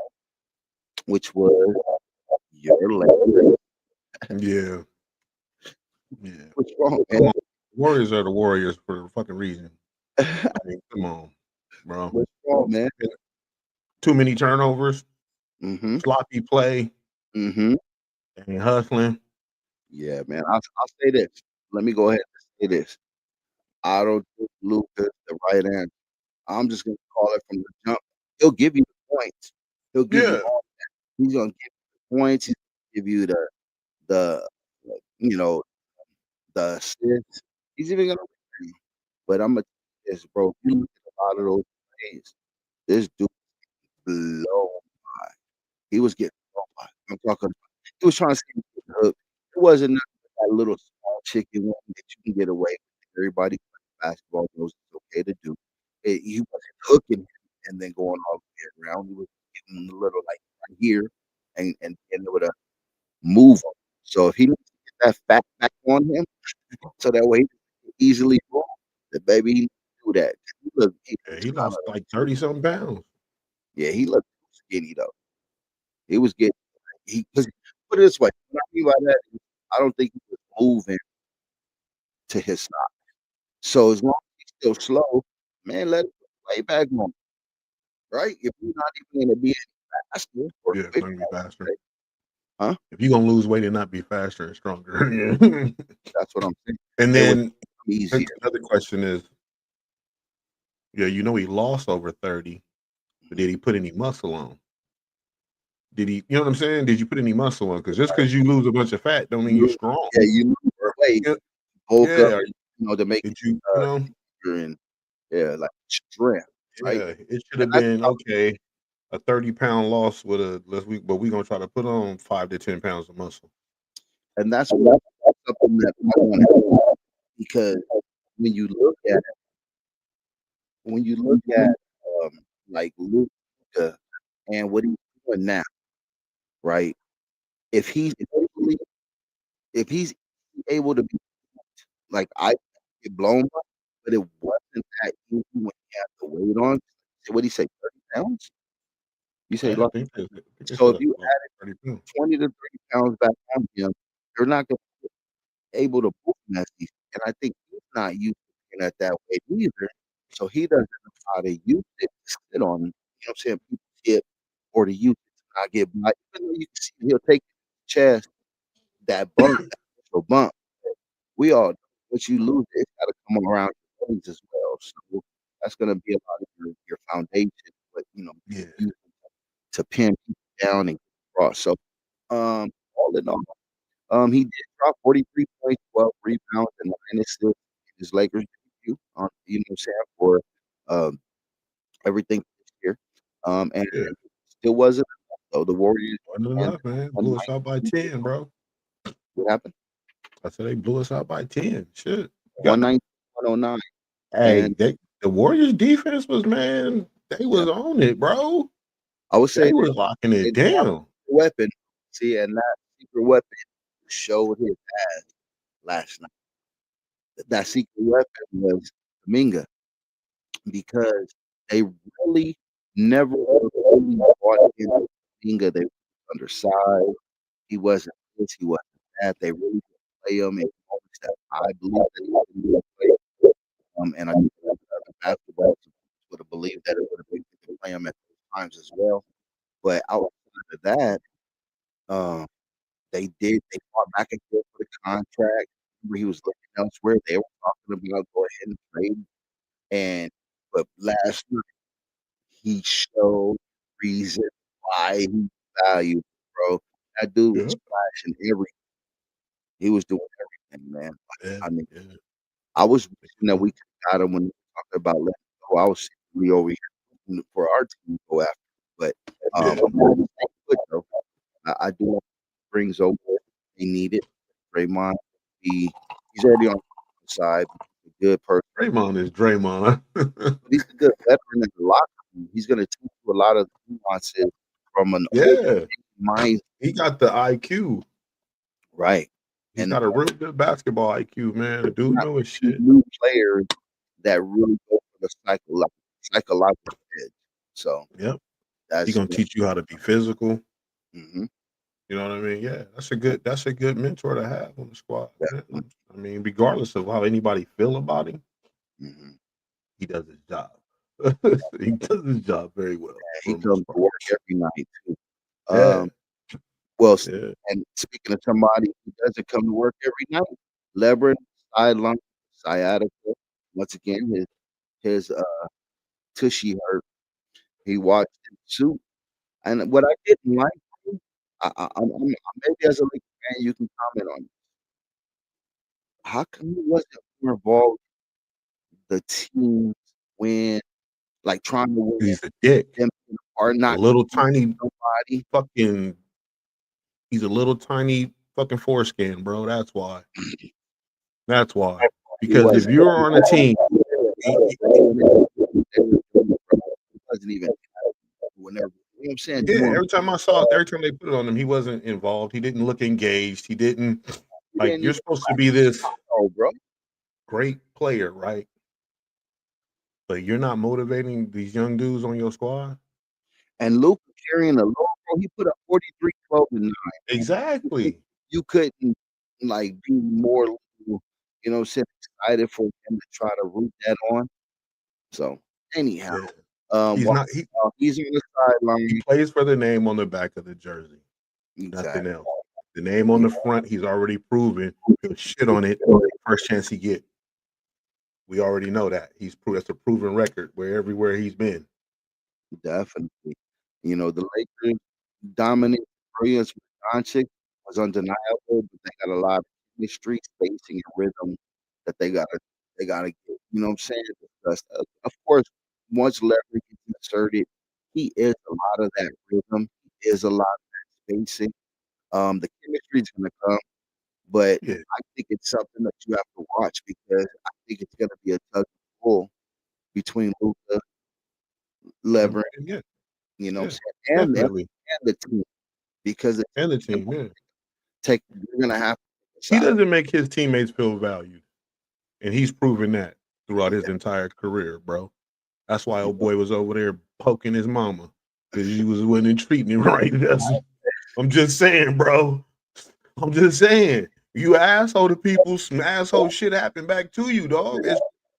which was your Lakers. Yeah. Yeah. What's wrong, Come man? on. Warriors are the Warriors for a fucking reason. I mean, come on, bro. What's wrong, man? Too many turnovers, Mm-hmm. sloppy play, Mm-hmm. and hustling. Yeah, man. I'll say this. Let me go ahead and say this. I don't think Luka's the right answer. I'm just gonna call it from the jump. He'll give you the points. He'll give you Yeah. all. He's gonna give you the points. He's gonna give you the you know the assists. He's even gonna win. But I'm gonna tell you this, bro. If you look at a lot of those plays, this dude blow. He was getting blown by. I'm talking. He was trying to see the hook. It wasn't nothing but that little small chicken wing that you can get away with. Everybody playing basketball knows it's okay to do. He wasn't hooking him and then going all the way around. He was getting a little like right here and able to move him. So if he needs to get that fat back on him, so that way he can easily move, then baby he do that. Yeah, he lost like 30 something pounds. Yeah, he looked skinny though. He was getting he because put it this way, what I mean by that is I don't think he was moving to his stop. So as long as he's still slow, man, let him play back on, right? If you're not even gonna be any faster or Yeah, it's quicker, gonna be faster. huh? If you're gonna lose weight and not be faster and stronger. Yeah. That's what I'm saying. And It was then easier. another question is, yeah, he lost over 30, but did he put any muscle on? Did he, you know what I'm saying? Did you put any muscle on? Because just because you lose a bunch of fat don't mean you're You strong. yeah, you lose your weight, Yeah, bulk up, yeah. to make Did it you, easier and yeah, like strength, right? yeah, it should And have that's been okay, a 30-pound loss with a but we're gonna try to put on 5 to 10 pounds of muscle. and that's something that I want because when you look at when you look at like Luka and what he's doing now, right? If he's able, if he's able to be like I get blown by, but it wasn't that easy when he had the weight on. What do you say, 30 pounds? You say Yeah, I look. think they So said if you lost added 30 pounds. 20 to 30 pounds back on him, you're not gonna be able to move him as easy. And I think he's not used to being at that weight either. So he doesn't know how to use it to sit on, you know what I'm saying, people's hip or to use it to not get by. Even though you can see he'll take his chest, that bump, that initial bump. We all know once you lose it, it's gotta come around your legs as well. So that's gonna be a lot of your foundation, but Yeah. use to pin people down and cross. So all in all, he did drop 43 points, 12 rebounds, and 9 assists in his Lakers debut on, you know what I'm saying, for um, everything this year. And Yeah. still wasn't enough, though. The Warriors Wasn't and enough, man. Blew us out by 119, 10, bro. what happened? I said they blew us out by 10. Shit. Got 119, 109. hey, And the Warriors defense was, man, they yeah, was on it, bro. I would say They was locking they it did have a down. weapon. See, and that secret weapon showed his ass last night. That secret weapon was Minga because they really never really bought into Minga. They were undersized. He wasn't this, he wasn't that. They really didn't play him in moments that I believe that he would play. And I think that the basketball would have believed that it would have been good to play him at those times as well. But outside of that, um, they fought back and forth for the contract. remember he was looking elsewhere. They were talking about go ahead and trade. But last night he showed reason why he valued, bro. That dude was Yeah. splashing everything. He was doing everything, man. Yeah. I mean, Yeah. I was wishing that we could have got him when we were talking about letting go. I was secretly over here rooting for our team to go after. But Yeah. good, though. I do like brings over. They need it. Draymond, he's already on the side. He's a good person. Draymond is Draymond. Huh? But he's a good veteran in the locker room. He's going to teach you a lot of nuances from an old Yeah. mind. He got the IQ. Right. He's And got a real good basketball IQ, man. The dude not know his two shit. new players that really go for the psychological edge. So Yep. that's He's gonna teach you how to be physical. Mhm, You know what I mean? Yeah, that's a good mentor to have on the squad. Man. definitely. I mean, regardless of how anybody feel about him, Mhm. he does his job. He does his job very well He for the comes most to part. work every night too. Yeah, Um, well, yeah. and speaking of somebody who doesn't come to work every night, Lebron sideline sciatica. Once again, his tushy hurt. He watched him shoot, and what I didn't like, maybe as a Lakers fan, you can comment on it. How come he wasn't more involved in the team's win, like trying to win He's a dick. them apart, A not little tiny nobody? fucking. He's a little tiny fucking foreskin, bro. That's why. That's why. He Because if wasn't. you're on a team, He wasn't even whenever. You know what I'm saying? yeah. Doing Every time they put it on him, he wasn't involved. He didn't look engaged. He didn't he like. didn't You're even supposed to be this know, bro. great player, right? But you're not motivating these young dudes on your squad. And Luka carrying a logo, he put up 43, 12, and 9. Exactly. You couldn't like be more, you know, what I'm saying, excited for him to try to root that on. So anyhow, Yeah. He's while not. he's on the He sideline, plays for the name on the back of the jersey. Nothing exactly. else. The name on the front, he's already proven he'll shit on it first chance he get. We already know that. That's a proven record everywhere he's been. Definitely. You know, the Lakers dominant brilliance with Doncic was undeniable, but they got a lot of chemistry, spacing, and rhythm that they gotta get. You know what I'm saying? Because, of course, once Leverage gets inserted, he is a lot of that rhythm. He is a lot of that spacing. The chemistry is gonna come, but Yeah. I think it's something that you have to watch because I think it's gonna be a tug of war between Luka, Leverage, Yeah. you know what Yeah. I'm saying, and them Definitely. and the team. Because the And the team team, yeah. you're gonna have to take a He side. doesn't make his teammates feel valued. And he's proven that throughout his Exactly. entire career, bro. That's why old boy was over there poking his mama. Because he wasn't treating him right. I'm just saying, bro. I'm just saying. You asshole to people, some asshole shit happen back to you, dog.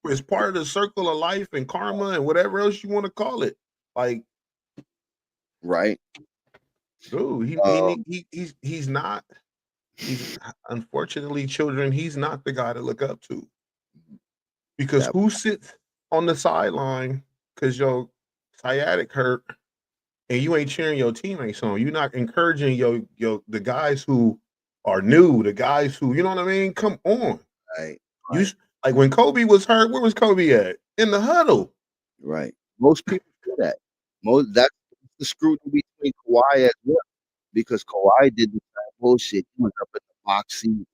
It's part of the circle of life and karma and whatever else you want to call it. Like, Right? dude, Um, he's not. He's unfortunately, children. He's not the guy to look up to because that who sits on the sideline because your sciatic hurt and you ain't cheering your teammates on. You're not encouraging the guys who are new, the guys who you know what I mean. Come on, right, you like when Kobe was hurt. Where was Kobe at? In the huddle. right. Most people do that. That's the scrutiny between Kawhi as well, because Kawhi did the same bullshit. He was up at the box seat.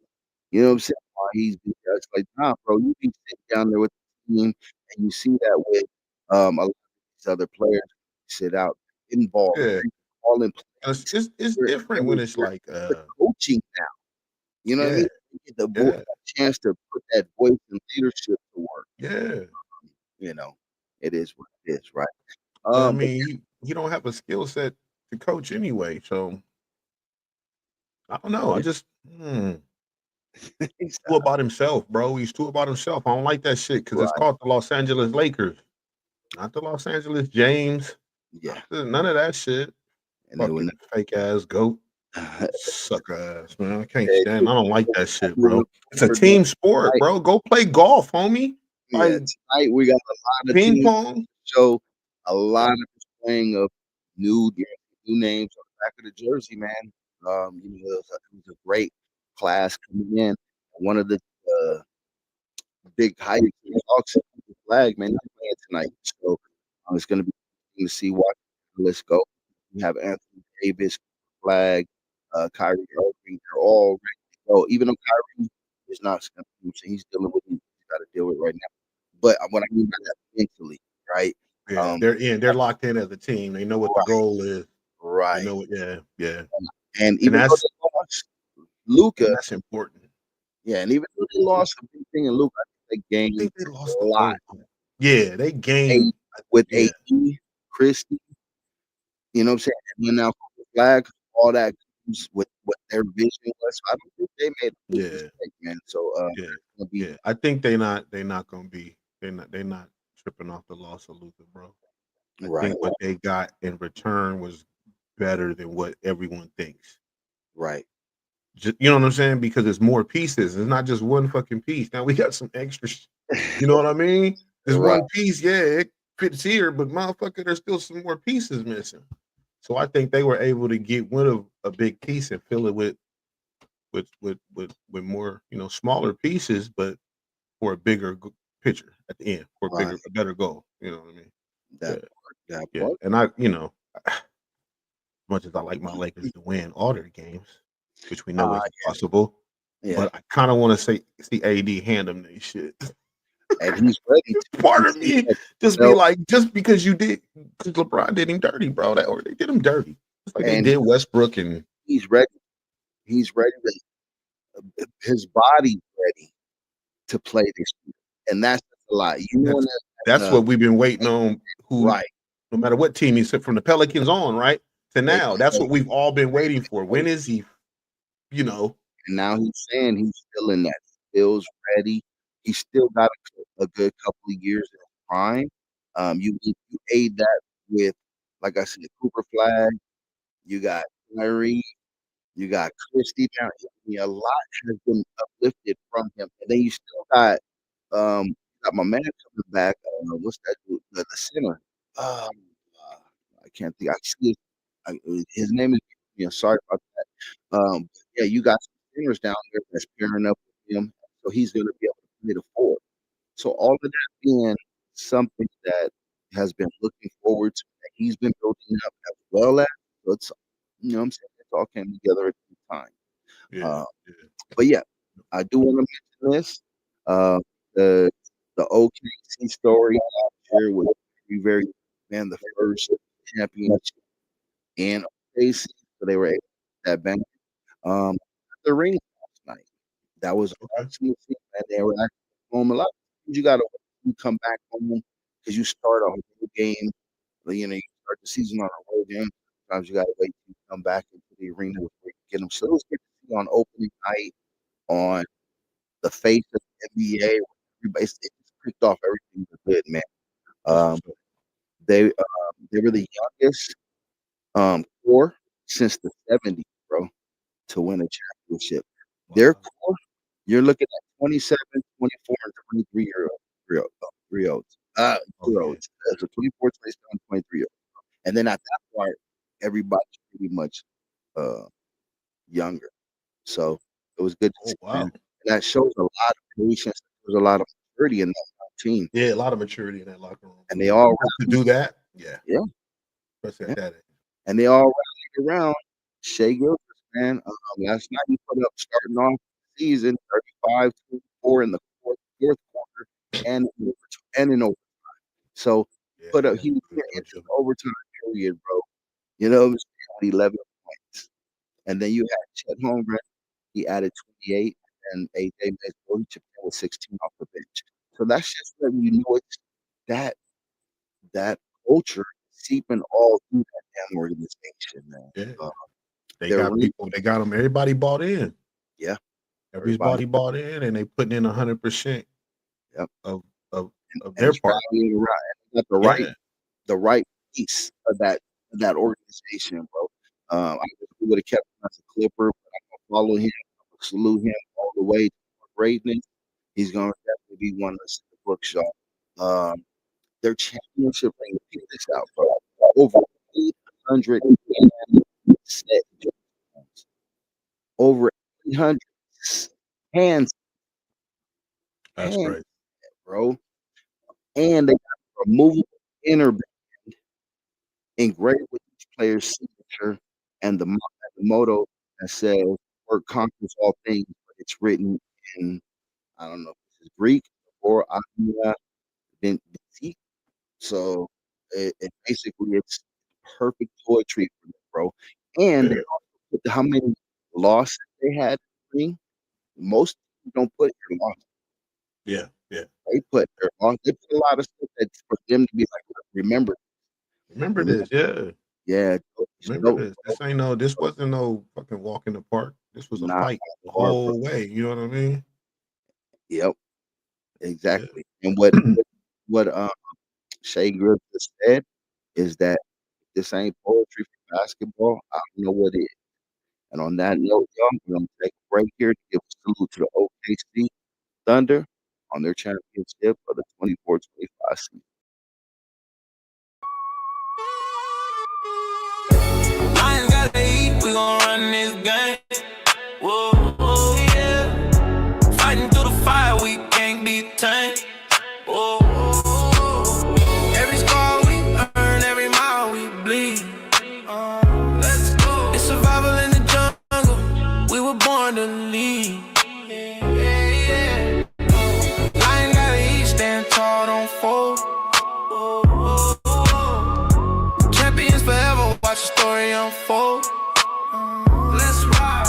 You know what I'm saying? While he's it's like, nah, bro, you be sitting down there with the team, and you see that with a lot of these other players sit out involved, Yeah, all in it's You're, different when it's you're like the coaching now. You know what I yeah, mean? You get the yeah, chance to put that voice and leadership to work. yeah. You know, it is what it is, right? But I But mean, he don't have a skill set to coach anyway. So I don't know. I yeah, just he's too about himself, bro. He's too about himself. I don't like that shit because it's right. called the Los Angeles Lakers, not the Los Angeles James. Yeah, None of that shit. and they were Fucking fake ass goat. Sucker ass, man. I can't Yeah, stand. I don't like that shit, we're bro. looking It's a forward to team sport, tonight. bro. Go play golf, homie. Yeah, Like tonight we got a lot of ping teams pong. to show, a lot of displaying of new names on the back of the jersey, man. It was a great class coming in. One of the big highlights in the auction, the flag, man, not playing tonight. So it's going to be interesting to see what. Let's go. We have Anthony Davis, flag, Kyrie Irving. They're all ready to go. Even though Kyrie is not, he's dealing with what he's got to deal with right now. But what I mean by that, mentally, right? Yeah, they're in. They're locked in as a team. They know what the Right, goal is. They right. know it. Yeah, yeah. And And even though that's they lost Luca, that's important. yeah, and even though they lost a big thing in Luca, I think they I gained think they lost a the lot. whole. Yeah, they gained. With Yeah, AD, Christie, you know what I'm saying? And then now for the flag, all that comes with what their vision was. So I don't think they made a big yeah, mistake, man. So yeah, it's gonna be yeah. I think they're not gonna be. They're not tripping off the loss of Luka, bro. I right, think what they got in return was better than what everyone thinks. right. Just, you know what I'm saying? Because it's more pieces. It's not just one fucking piece. Now we got some extra. You know what I mean? This Right. one piece, yeah, it fits here, but motherfucker, there's still some more pieces missing. So I think they were able to get rid of a big piece and fill it with more, smaller pieces, but for a bigger picture at the end, for Right. a better goal. You know what I mean? That Yeah, part, that yeah. part. And as much as I like my Lakers to win all their games, which we know is possible, Yeah. but I kind of want to see AD hand them this shit. And he's ready to. Part of me just be like, just because because LeBron did him dirty, bro, or they did him dirty. It's like they And did Westbrook, and he's ready. He's ready his body's ready to play this year. And that's a lot. You know that's what we've been waiting on. Right. No matter what team he's from the Pelicans on, right? To now, that's what we've all been waiting for. When is he, And now he's saying he's feeling that. He feels ready. He's still got a good couple of years in his prime. You aid that with, like I said, Cooper Flag. You got Kyrie. You got Christie down. I mean, a lot has been uplifted from him. And then you still got my man coming back. What's that dude? The center. I can't think. I see his name is. Sorry about that. Yeah, you got some singers down there that's pairing up with him, so he's going to be able to play the four. So all of that being something that has been looking forward to, that he's been building up as well as. So it's, you know what I'm saying? It all came together at the time. yeah. But yeah, I do want to mention this. The OKC story last year was very the first championship in OKC, so they were able to get that bank. The ring last night. That was awesome to see, and they were actually home a lot. You got to come back home because you start a whole game. You start the season on a road game. Sometimes you got to wait to come back into the arena before you get them. So it was good to see on opening night on the face of the NBA. Everybody, it just kicked off everything was good, man. They were the youngest core since the 70s, bro, to win a championship. Wow. Their core, you're looking at 27, 24, and 23 year olds. As a 24, 27, 23 year old. And then at that part, everybody's pretty much younger. So it was good to see. Wow. And that shows a lot of patience. There's a lot of maturity in that team. Yeah, a lot of maturity in that locker room. And they all to do that. Yeah. And they all rallied around Shai Gilgeous, man. Last night he put up starting off the season 35, 24 in the fourth quarter and in overtime. So put up he went into overtime period, bro. You know, 11 points. And then you had Chet Holmgren, he added 28, and AJ Mesco, he chipped in with 16 off the bench. So that's just letting you know it's that culture seeping all through that damn organization, man. Yeah. They got people, they got them, everybody bought in. Yeah. Everybody bought in, and they putting in 100% of their part. Got the right piece of that organization, bro. I was he would have kept him as a Clipper, but I'm gonna follow him. I'm gonna salute him all the way to greatness. He's gonna definitely be one that's in the book, y'all. Their championship ring, check this out, bro. Over 800 set points. Over 800 hands, That's right. bro. And they got a removable inner band engraved with each player's signature and the motto that says "Work conquers all things," but it's written in, I don't know if this is Greek or Agnia Vinci. So it basically it's perfect poetry for them, bro. And they Yeah. also put how many losses they had. Most people don't put your loss. Yeah. Yeah. They put their loss. They put a lot of stuff that's for them to be like, remember, Remember remember. this. Yeah. Yeah, Remember this. This wasn't no fucking walk in the park. This was a not fight the hard, bro. whole way. You know what I mean? Yep, Yeah. exactly. And what Shay Griff just said is that this ain't poetry for basketball. I don't know what it is. And on that note, y'all, we're gonna take a break here to give a salute to the OKC Thunder on their championship of the 24-25 season. Lions gotta eat, we gon' run this game. Whoa, whoa, yeah. Fighting through the fire, we can't be tamed. Whoa, whoa. Every scar we earn, every mile we bleed. Let's go. It's survival in the jungle. We were born to lead. Yeah, yeah, yeah. Lion gotta eat, stand tall, don't fold. Whoa, whoa, whoa. Champions forever, watch the story unfold. Let's ride.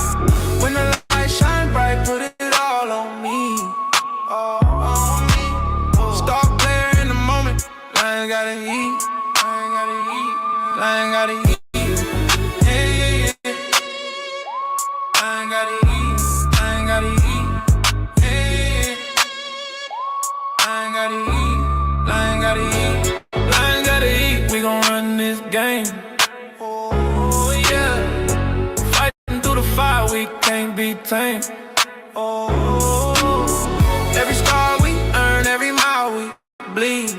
When the light shine bright, put it all on me. All on me. Star player in the moment. Lion gotta eat. Lion gotta eat. Lion gotta eat. Yeah, yeah, yeah. Lion gotta eat. Lion gotta eat. Yeah, yeah. Lion gotta eat. Lion gotta eat. Lion gotta eat. We gon' run this game. Oh yeah. Fighting through the fire, we can't be tamed. Oh, every scar we earn, every mile we bleed.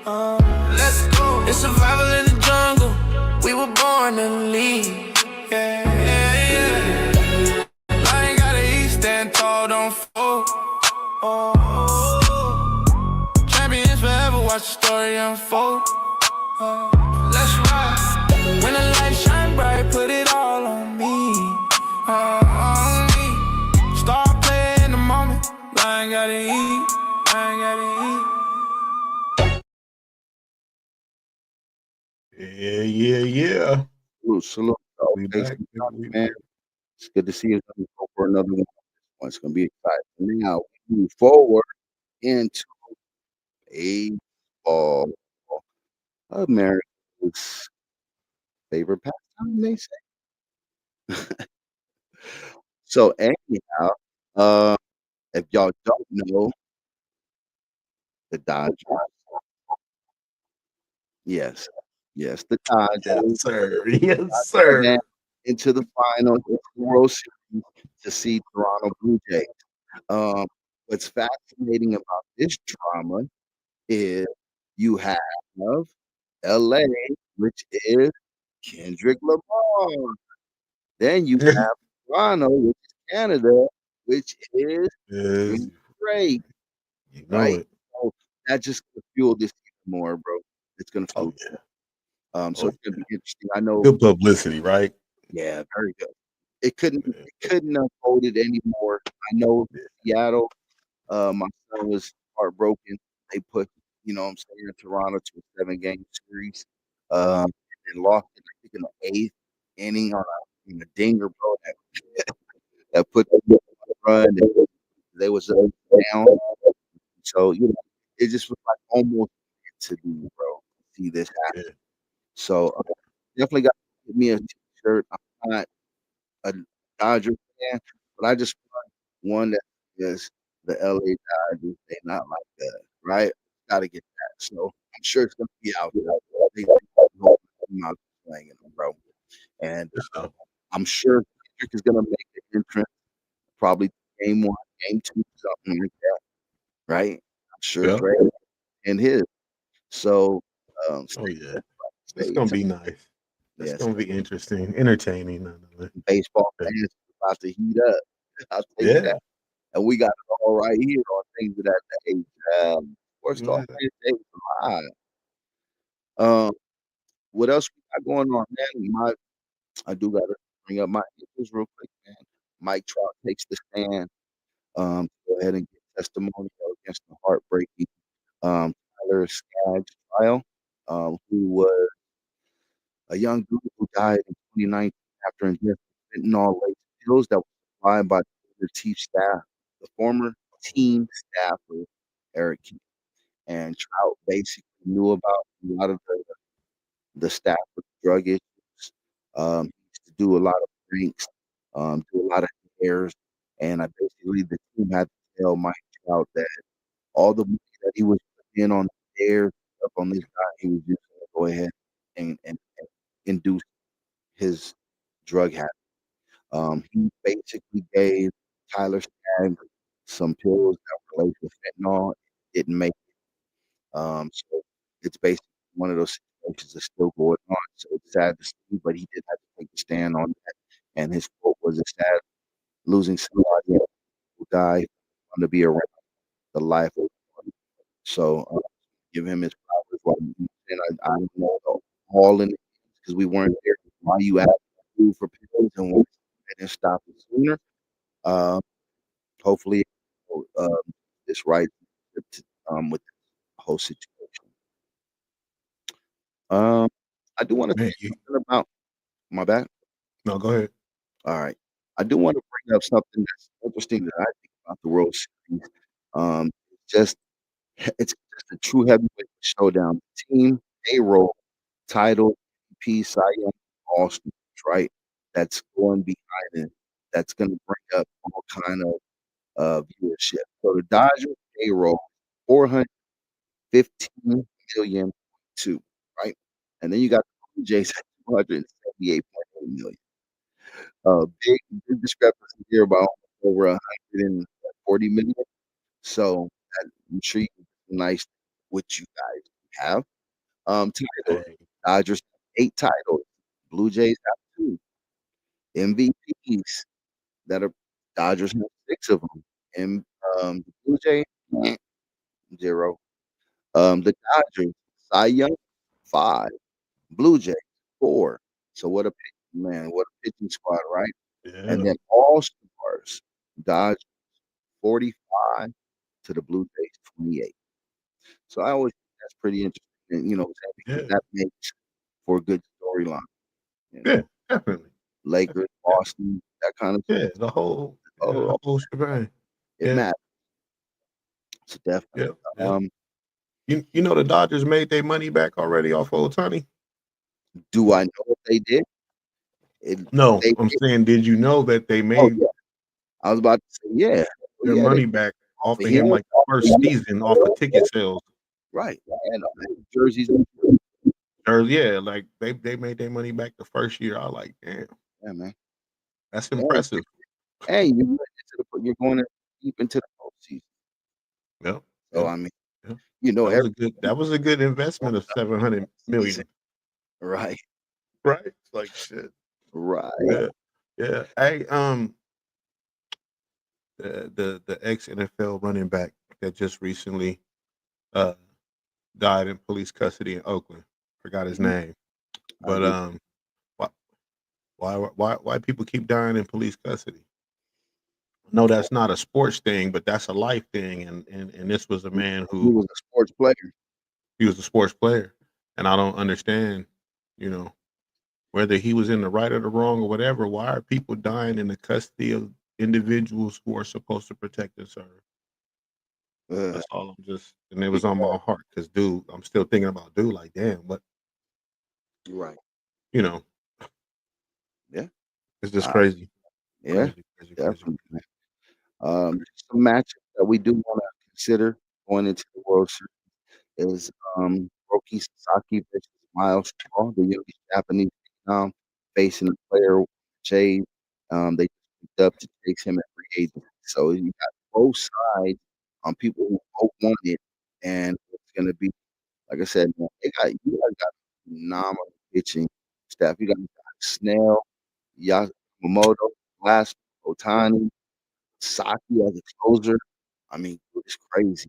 Let's go. It's survival in the jungle. We were born to lead. Yeah, yeah, yeah. Lion gotta eat, stand tall, don't fold. Champions forever, watch the story unfold. Let's ride. When the light shine bright, put it all on me. On me. Star player in the moment. Lion gotta eat. Lion gotta eat. Yeah. Yeah. Yeah. Salute. We Okay, back. We man. back. It's good to see you. Let's go for another one. It's gonna be exciting. Now we move forward into baseball. America's favorite pastime, they say. So anyhow, if y'all don't know, the Dodgers, yes, yes, the Dodgers Yes, sir. Yes, advanced sir. into the finals of the World Series to see Toronto Blue Jays. Um, what's fascinating about this drama is you have LA, which is Kendrick Lamar. Then you have Toronto, which is Canada, which is Yes, Drake, you know right? it. So that just gonna fuel this even more, bro. It's gonna Oh fuel. yeah. So Oh it's gonna yeah. be interesting. I know. Good publicity, right? Yeah, very good. It couldn't Yeah. unfolded anymore. I know Seattle. My son was heartbroken. They put, I'm saying, Toronto to a 7-game series, and lost it, I think, in the 8th inning on a dinger, bro. That put them on the run. And they was down. So it just was like almost meant to be, bro. See this happen. Yeah. So definitely got to get me a T-shirt. I'm not a Dodger fan, but I just want one that is the LA Dodgers. They not like that, right? Got to get that. So I'm sure it's gonna be out there. They I'm out slanging them, bro. And For sure. I'm sure Kendrick is gonna make an entrance, probably game 1, game 2, something like that, right? I'm sure Yeah. Dre and his. So, Oh yeah. It's stay gonna tuned. be nice. It's Yes, gonna be interesting, entertaining, nonetheless. baseball Yeah. fans about to heat up. I'll tell you Yeah. that. And we got it all right here on things of that age. Sports Talk Yeah. Wednesday live. Um, what else we got going on, man? I do gotta bring up my Eagles real quick, man. Mike Trout takes the stand. Go ahead and get testimonial against the heartbreaking Tyler Skaggs trial, who was a young dude who died in 2019 after ingesting fentanyl-laced pills that were supplied by the former team staffer, Eric King. And Trout basically knew about a lot of the staff with drug issues. He used to do a lot of drinks, do a lot of airs, and I basically the team had to tell Mike Trout that all the money that he was putting in on the airs up on this guy, he was just gonna go ahead and induce his drug habit. He basically gave Tyler Stagg some pills that were laced with fentanyl. Didn't make so it's basically one of those situations that's still going on. So it's sad to see, but he did have to take a stand on that. And his quote was, "It's sad losing somebody who died to be around the life of one." So give him his flowers while and I don't know all in because we weren't there. Why you asked for pills and why didn't stop it sooner? Uh, hopefully, uh, this right with the whole situation. Um, I do want to Man, say something about my bad. no, go ahead. All right, I do want to bring up something that's interesting that I think about the World Series. Um, just it's just a true heavyweight showdown. Team payroll title, MVP, Cy Young, all stars, right? That's going behind it. That's going to bring up all kind of viewership. So the Dodgers payroll 415 million two, right? And then you got the Blue Jays at 278.8 million. Big discrepancy here about over 140 million. So I'm sure you can nice what you guys have. Titles. Hey, Dodgers have 8 titles. Blue Jays have 2. MVPs that are Dodgers have 6 of them. And the Blue Jays, 0. The Dodgers, Cy Young, 5. Blue Jays, 4. So what a pitching squad, right? And yeah, then all stars, Dodgers 45 to the Blue Jays 28. So I always think that's pretty interesting, because yeah, that makes for a good storyline. You yeah, know, definitely. Lakers, Yeah, Boston, that kind of yeah, the whole, yeah, the oh, whole shebang. it Yeah, matters. So definitely. yeah, yeah. Um, You know the Dodgers made their money back already off of Ohtani? do I know what they did? It, No, they I'm did. saying, did you know that they Oh made yeah, I was about to say yeah. Oh their yeah, they money did back off off of of him, him like the off of first him. season off of ticket sales? Right, and jerseys. Or yeah, like they made their money back the first year. I was like, damn, Yeah, man. that's And, impressive. and you're going deep into the postseason. Yep, So yep, I mean, yep. every That was a good investment of 700 season. million. Right, Right? It's like shit. right. Yeah. Yeah. Hey, the ex NFL running back that just recently uh died in police custody in Oakland. Forgot his Mhm. name. I But do. why why people keep dying in police custody? No, that's not a sports thing, but that's a life thing. And this was a man He who was a sports player. he was a sports player. And I don't understand, you know, whether he was in the right or the wrong or whatever, why are people dying in the custody of individuals who are supposed to protect and serve? Uh, That's all I'm just and it yeah, was on my heart because dude, I'm still thinking about dude like damn, what right. you know, Yeah. it's just Uh, crazy. yeah. Crazy, crazy, crazy. Definitely. Some matchups that we do want to consider going into the World Series is Roki Sasaki versus Miles Straw, the youngest Japanese phenom, facing a player Shade. They picked up to chase him at free agency. So you got both sides on people who both want it, and it's gonna be like I said, man, you guys got phenomenal pitching staff. You got Snell, Yamamoto, Glass, Otani, Saki as a closer. I mean, it's crazy.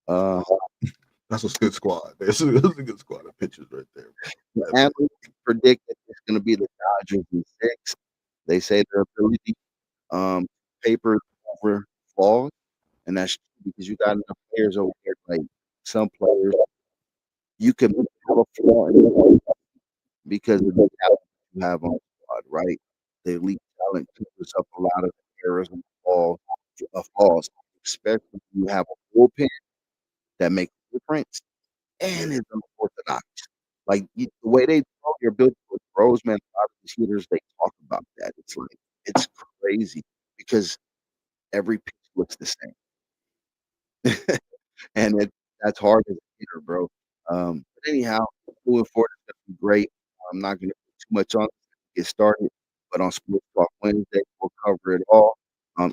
That's a good squad. That's a good squad of pitchers right there. The analysts predict that it's going to be the Dodgers in 6. They say their ability paper over flaws, and that's true because you got enough players over there. Like some players, you can have a flaw in it because of the talent you have on the squad, right? The elite talent covers up a lot of errors and flaws, especially when you have a bullpen that makes a difference and is unorthodox. Like the way they throw your built with throws, man, a lot of these hitters they talk about that. It's like it's crazy because every pitch looks the same, and that's hard as a hitter, bro. But anyhow, moving forward, it's gonna be great. I'm not gonna put too much on it to get started, but on Sports Talk Wednesday, we'll cover it all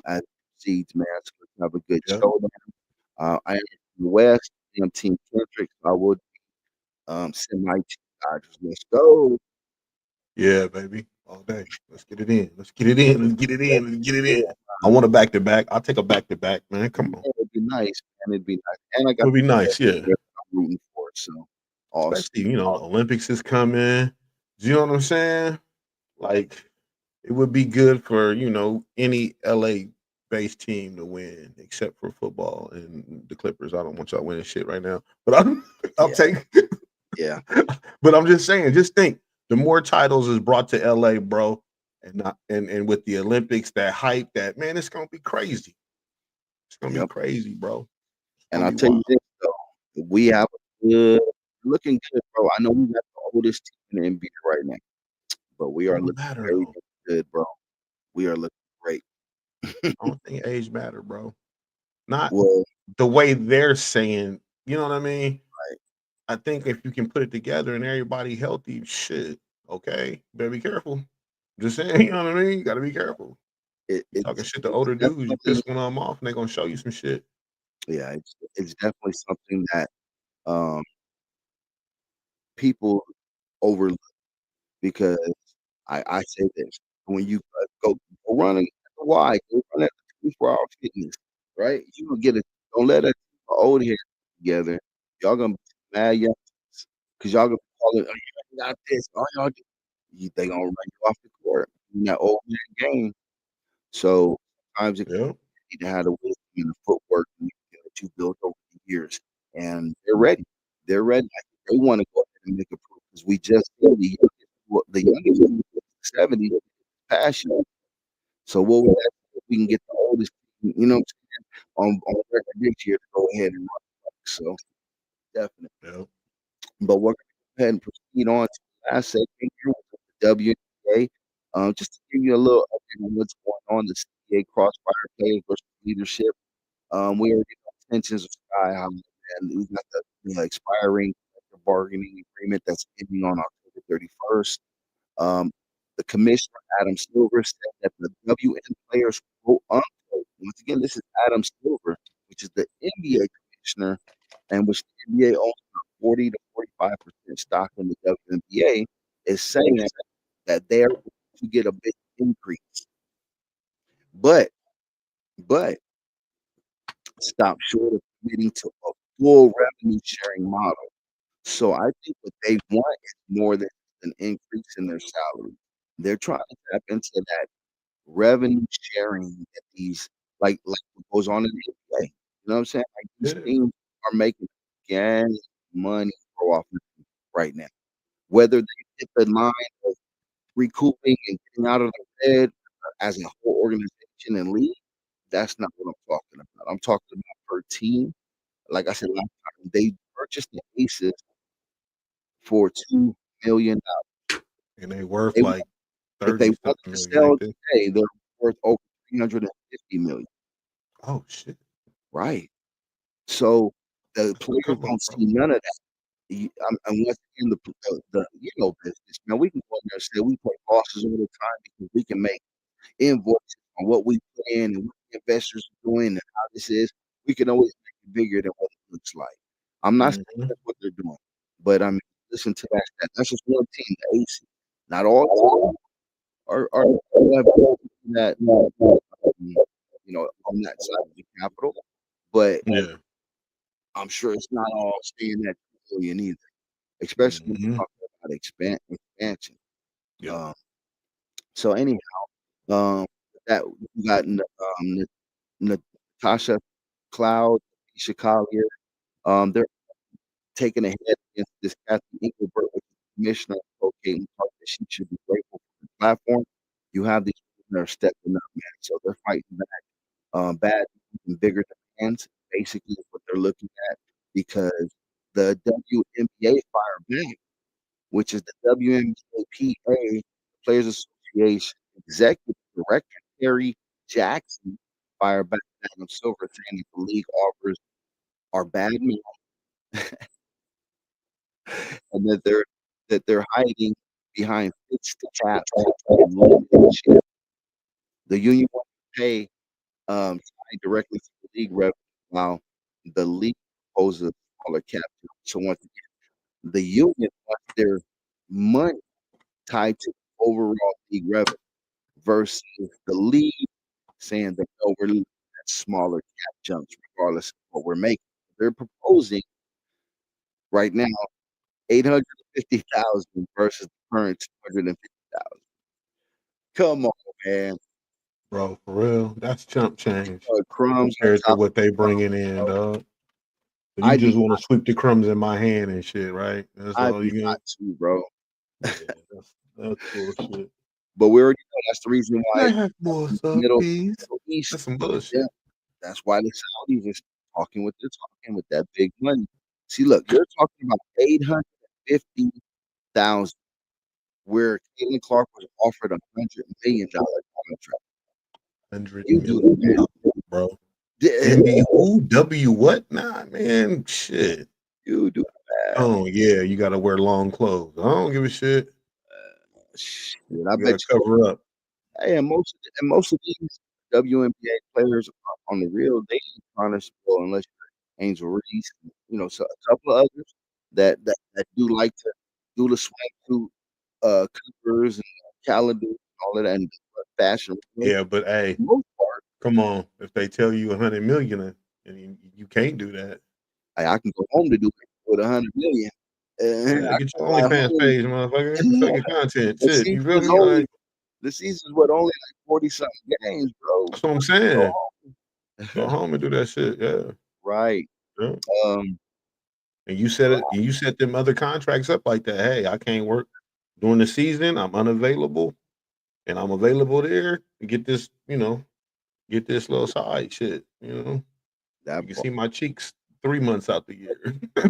as it proceeds, man. So let's have a good show. I am from the West. I'm Team Kendrick. So I would send my Dodgers. Let's go. Yeah, baby. All day. Let's get it in. Let's get it in. Let's get it in. Let's get it in. I want a back to back. I'll take a back to back, man. Come on. It'd be nice, man. It'd be nice. And I It got would be nice, yeah. I'm rooting for it. So awesome. Especially, Olympics is coming. Do you know what I'm saying? Like, it would be good for, any LA based team to win, except for football and the Clippers. I don't want y'all winning shit right now. But I'll take Yeah. But I'm just saying, just think, the more titles is brought to LA, bro, and with the Olympics, that hype, that man, it's gonna be crazy. It's gonna be crazy, bro. And I'll tell you this though, we have a good looking good, bro. I know we got the oldest team in the NBA right now, but we are looking very good, bro. We are looking great. I don't think age matter, bro. Not Well, the way they're saying, you know what I mean? right. I think if you can put it together and everybody healthy, shit, okay, better be careful. Just saying, you know what I mean? You gotta be careful. Talking shit to older dudes, you piss one of them off and they're gonna show you some shit. Yeah, it's definitely something that people overlook because I say this when you go running at the Y, go run at the 24-hour fitness, right? You gonna get it. Don't let it old hair together. Y'all gonna be mad young because y'all gonna call it. Oh, you got this. Oh, y'all. They gonna run you off the court in that old man game. So sometimes you need to have the wisdom and the footwork that you built over the years, and they're ready. They're ready. They want to go ahead and make a proof because we just did the youngest team was 70 past year. So what would that if we can get the oldest team, you know what I'm saying, on record this year to go ahead and run. So definitely. But we're gonna go ahead and proceed on to the last segment here with the WNBA. Just to give you a little update on what's going on, the CBA crossfire players versus leadership. We already know tensions are sky high, and we got the expiring bargaining agreement that's ending on October 31st. The commissioner, Adam Silver, said that the WN players, quote unquote, once again, this is Adam Silver, which is the NBA commissioner, and which the NBA owns 40 to 45% stock in the WNBA, is saying that they're going to get a big increase. But stop short of committing to a full revenue sharing model. So I think what they want is more than an increase in their salary. They're trying to tap into that revenue sharing that these like what goes on in the NBA. You know what I'm saying? Like these teams are making gas money go off right now. Whether they hit the line of recouping and getting out of the bed as a whole organization and league, that's not what I'm talking about. I'm talking about per team. Like I said last time, they purchased the Aces for $2 million. And they worth They, like if they 30 want something to million, sell ain't they? today, they're worth over $350 million. Oh shit. Right. So the That's a players come up, don't bro. see none of that. I'm once again the business. Now we can go in there and say we pay losses all the time because we can make invoices on what we put in and what the investors are doing and how this is. We can always make it bigger than what it looks like. I'm not saying Mhm. that's what they're doing, but I mean, listen to that. That's just one team, the AC. Not all are that on that side of the capital, but Yeah. I'm sure it's not all staying at 2 billion either, especially when Mhm. you're talking about expansion. Yep. Um, so anyhow, that we got Natasha Cloud, Keisha Collier. They're taking a head against this Kathy Engelbert, which is the commissioner of Caitlin Clark, that she should be grateful for the platform. You have these people that are stepping up, man. So they're fighting back. Bad and bigger demands, basically, is what they're looking at because the WNBA fired back, which is the WNBA Players Association Executive Director Terry Jackson fired back Adam Silver, saying that the league offers are bad men and that they're hiding behind fixed caps and limited shifts. The union wants to pay tied directly to the league revenue, while the league proposes a smaller cap. So once again, the union wants their money tied to overall league revenue versus the league saying that no, we're looking at smaller cap jumps regardless of what we're making. They're proposing right now 850,000 versus the current 250,000. Come on, man. Bro, for real. That's chump change Crumbs on compared to top of what they crumbs, bringing in, bro. dog. So you I'd just be want to sweep the crumbs in my hand and shit, right? That's I'd all be you got. hot too, bro. Yeah, that's bullshit. But we already know that's the reason Can why I have more the sub, Middle please? East, That's some yeah, bullshit. that's why the Saudis are talking what they're talking with that big money. See, look, you're talking about 850,000, where Caitlin Clark was offered $100 million contract. $100 You do million, the bro. math. MB who? W what? Nah, man. Shit. You do the math. Oh yeah, you gotta wear long clothes. I don't give a shit. Shit, I You bet gotta you. cover up. Hey, and most of these WNBA players are on the real, they ain't trying to spoil unless you're Angel Reese, so a couple of others that do like to do the swimsuit covers and calendars and all of that and fashion. For Yeah, but hey, the most part, come on. If they tell you 100 million and you can't do that, I can go home to do it with 100 million. yeah, I get can your fly OnlyFans home. page, motherfucker. Sell your content. The Shit. season You feel is me? only Like the season's what only like 40 something games, bro. that's what I'm Go saying. Go home. home and do that shit. Yeah. Right. Yeah. Um. And you set it and you set them other contracts up like that. Hey, I can't work during the season. I'm unavailable and I'm available there to get this little side shit. That You can part. see my cheeks 3 months out the year for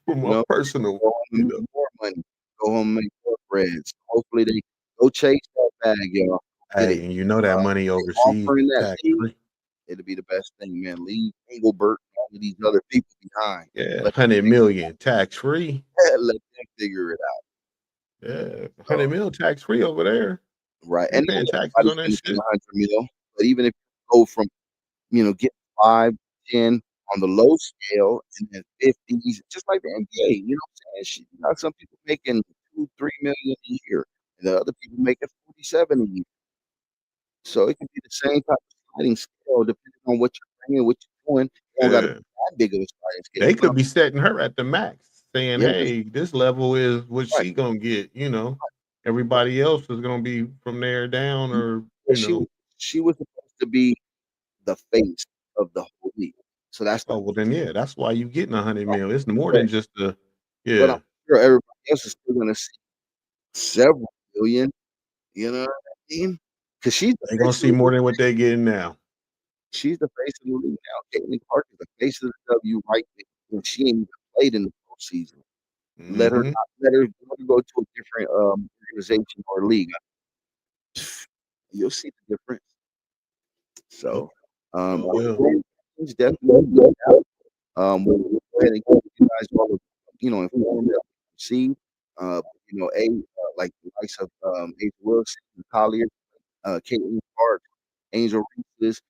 You my know, personal, go home you and know. make more money. Go home and make more breads. Hopefully they go chase that bag, y'all. Get it. Hey, and you know that money They overseas offering is that tax league, free. it'll be the best thing, man. Leave Engelbert and all of these other people behind. Yeah, Let 100 million tax free. let them figure it out. Yeah, So, 100 mil tax free over there. right. Ain't And paying not taxes on everybody's that gonna get shit. 100 mil, but even if you go from get 5, 10 on the low scale and then 50s, just like the NBA, you know what I'm saying? You got some people making 2, 3 million a year, and the other people making 47 a year. So it can be the same type of sliding scale depending on what you're bringing, what you're doing. You don't got to Yeah. be that big of a sliding scale, They but could be setting her at the max, saying, yeah, "Hey, this level is what right. she gonna get." Everybody else is gonna be from there down, or But she was supposed to be the face of the whole league. So that's the oh well, then yeah, that's why you getting 100 mil. It's more but than just the but I'm yeah. sure everybody else is still gonna see several million, you know what I mean? Because she's the They gonna face of see the more league. than what they getting now. She's the face of the league now. Caitlin Clark is the face of the W right now, and she ain't even played in the postseason. Hmm. Let her go to a different organization or league. You'll see the difference. Yep, So, sure will. it's definitely good. We'll go ahead and give you guys all the informed that we received. Like the likes of Ace Wilson, Collier, Caitlin Clark, Angel Reese's,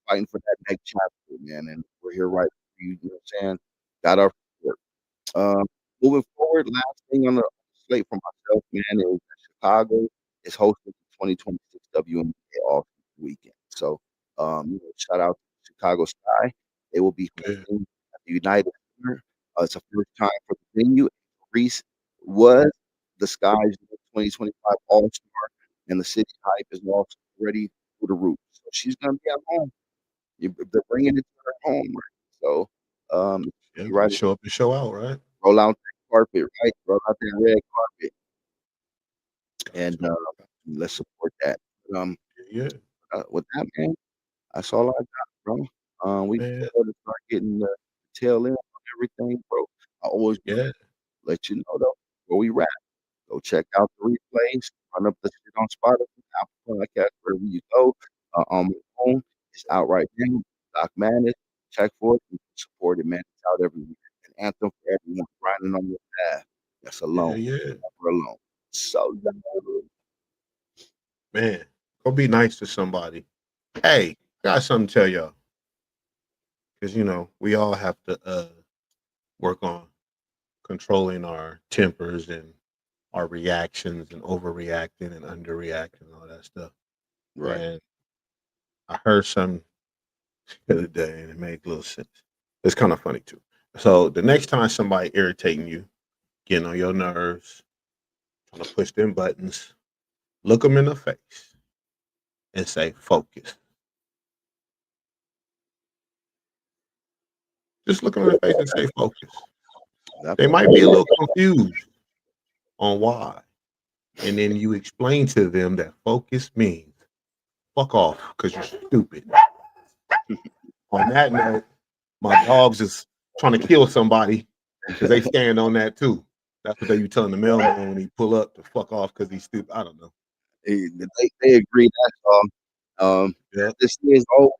fighting for that next chapter, man. And we're here right for you, what I'm saying? Got our support. Moving forward, last thing on the slate for myself, man, is that Chicago is hosting the 2026 WNBA All Weekend. So, shout out to Chicago Sky. They will be hosting at the United Center. It's the first time for the venue. Reese was the Sky's 2025 All-Star, and the city hype is also ready for the roof. So she's gonna be at home. They're bringing it to her home, right? So, right, show up and show out, right? roll out that carpet, right? Roll out that red carpet, and let's support that. Yeah. With that, man, that's all I got, bro. We Man. to start getting the tail end on everything, bro. I always let you know though where we wrap. Go check out the replays. Run up the shit on Spotify, Apple Podcast, wherever you go. On my phone, it's out right now. Doc Madness, check for it and support it, man. It's out every week. An anthem for everyone grinding on your path. That's alone. Yeah. Never alone. So Man, go be nice to somebody. Hey, got something to tell y'all. Because, we all have to work on controlling our tempers and our reactions and overreacting and underreacting and all that stuff. right. And I heard some the other day and it made a little sense. It's kind of funny too. So the next time somebody irritating you, getting on your nerves, trying to push them buttons, look them in the face and say, focus. Just look them in the face and say, focus. They might be a little confused on why. And then you explain to them that focus means fuck off because you're stupid. On that note, my dogs is trying to kill somebody because they stand on that too. That's what they be telling the mailman when he pull up to fuck off because he's stupid. I don't know. They agree. That's all. This is Sportz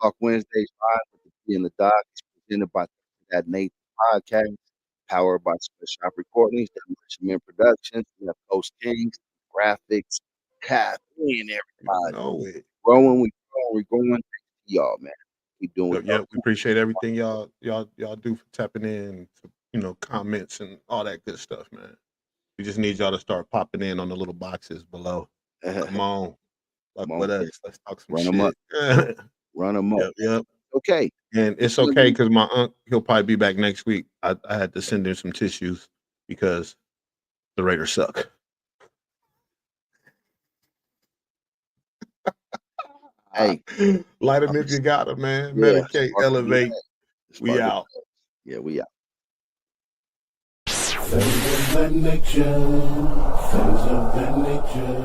Talk Wednesday live with the T and the Doc. It's presented by that Nate Podcast, powered by Special Shop Recordings, Demolition Productions. We have Coast Kings, graphics, caffeine, everybody. Growing, we're going. Thank y'all, man. Keep doing what we appreciate everything y'all do for tapping in, comments and all that good stuff, man. We just need y'all to start popping in on the little boxes below. Come on. Fuck with us. Let's talk some shit. Run them up. Yep. Okay. And it's okay because my aunt, he'll probably be back next week. I had to send him some tissues because the Raiders suck. Hey, light them if you got them, man. Medicate, elevate. We out. Yeah, we out. Things of that nature.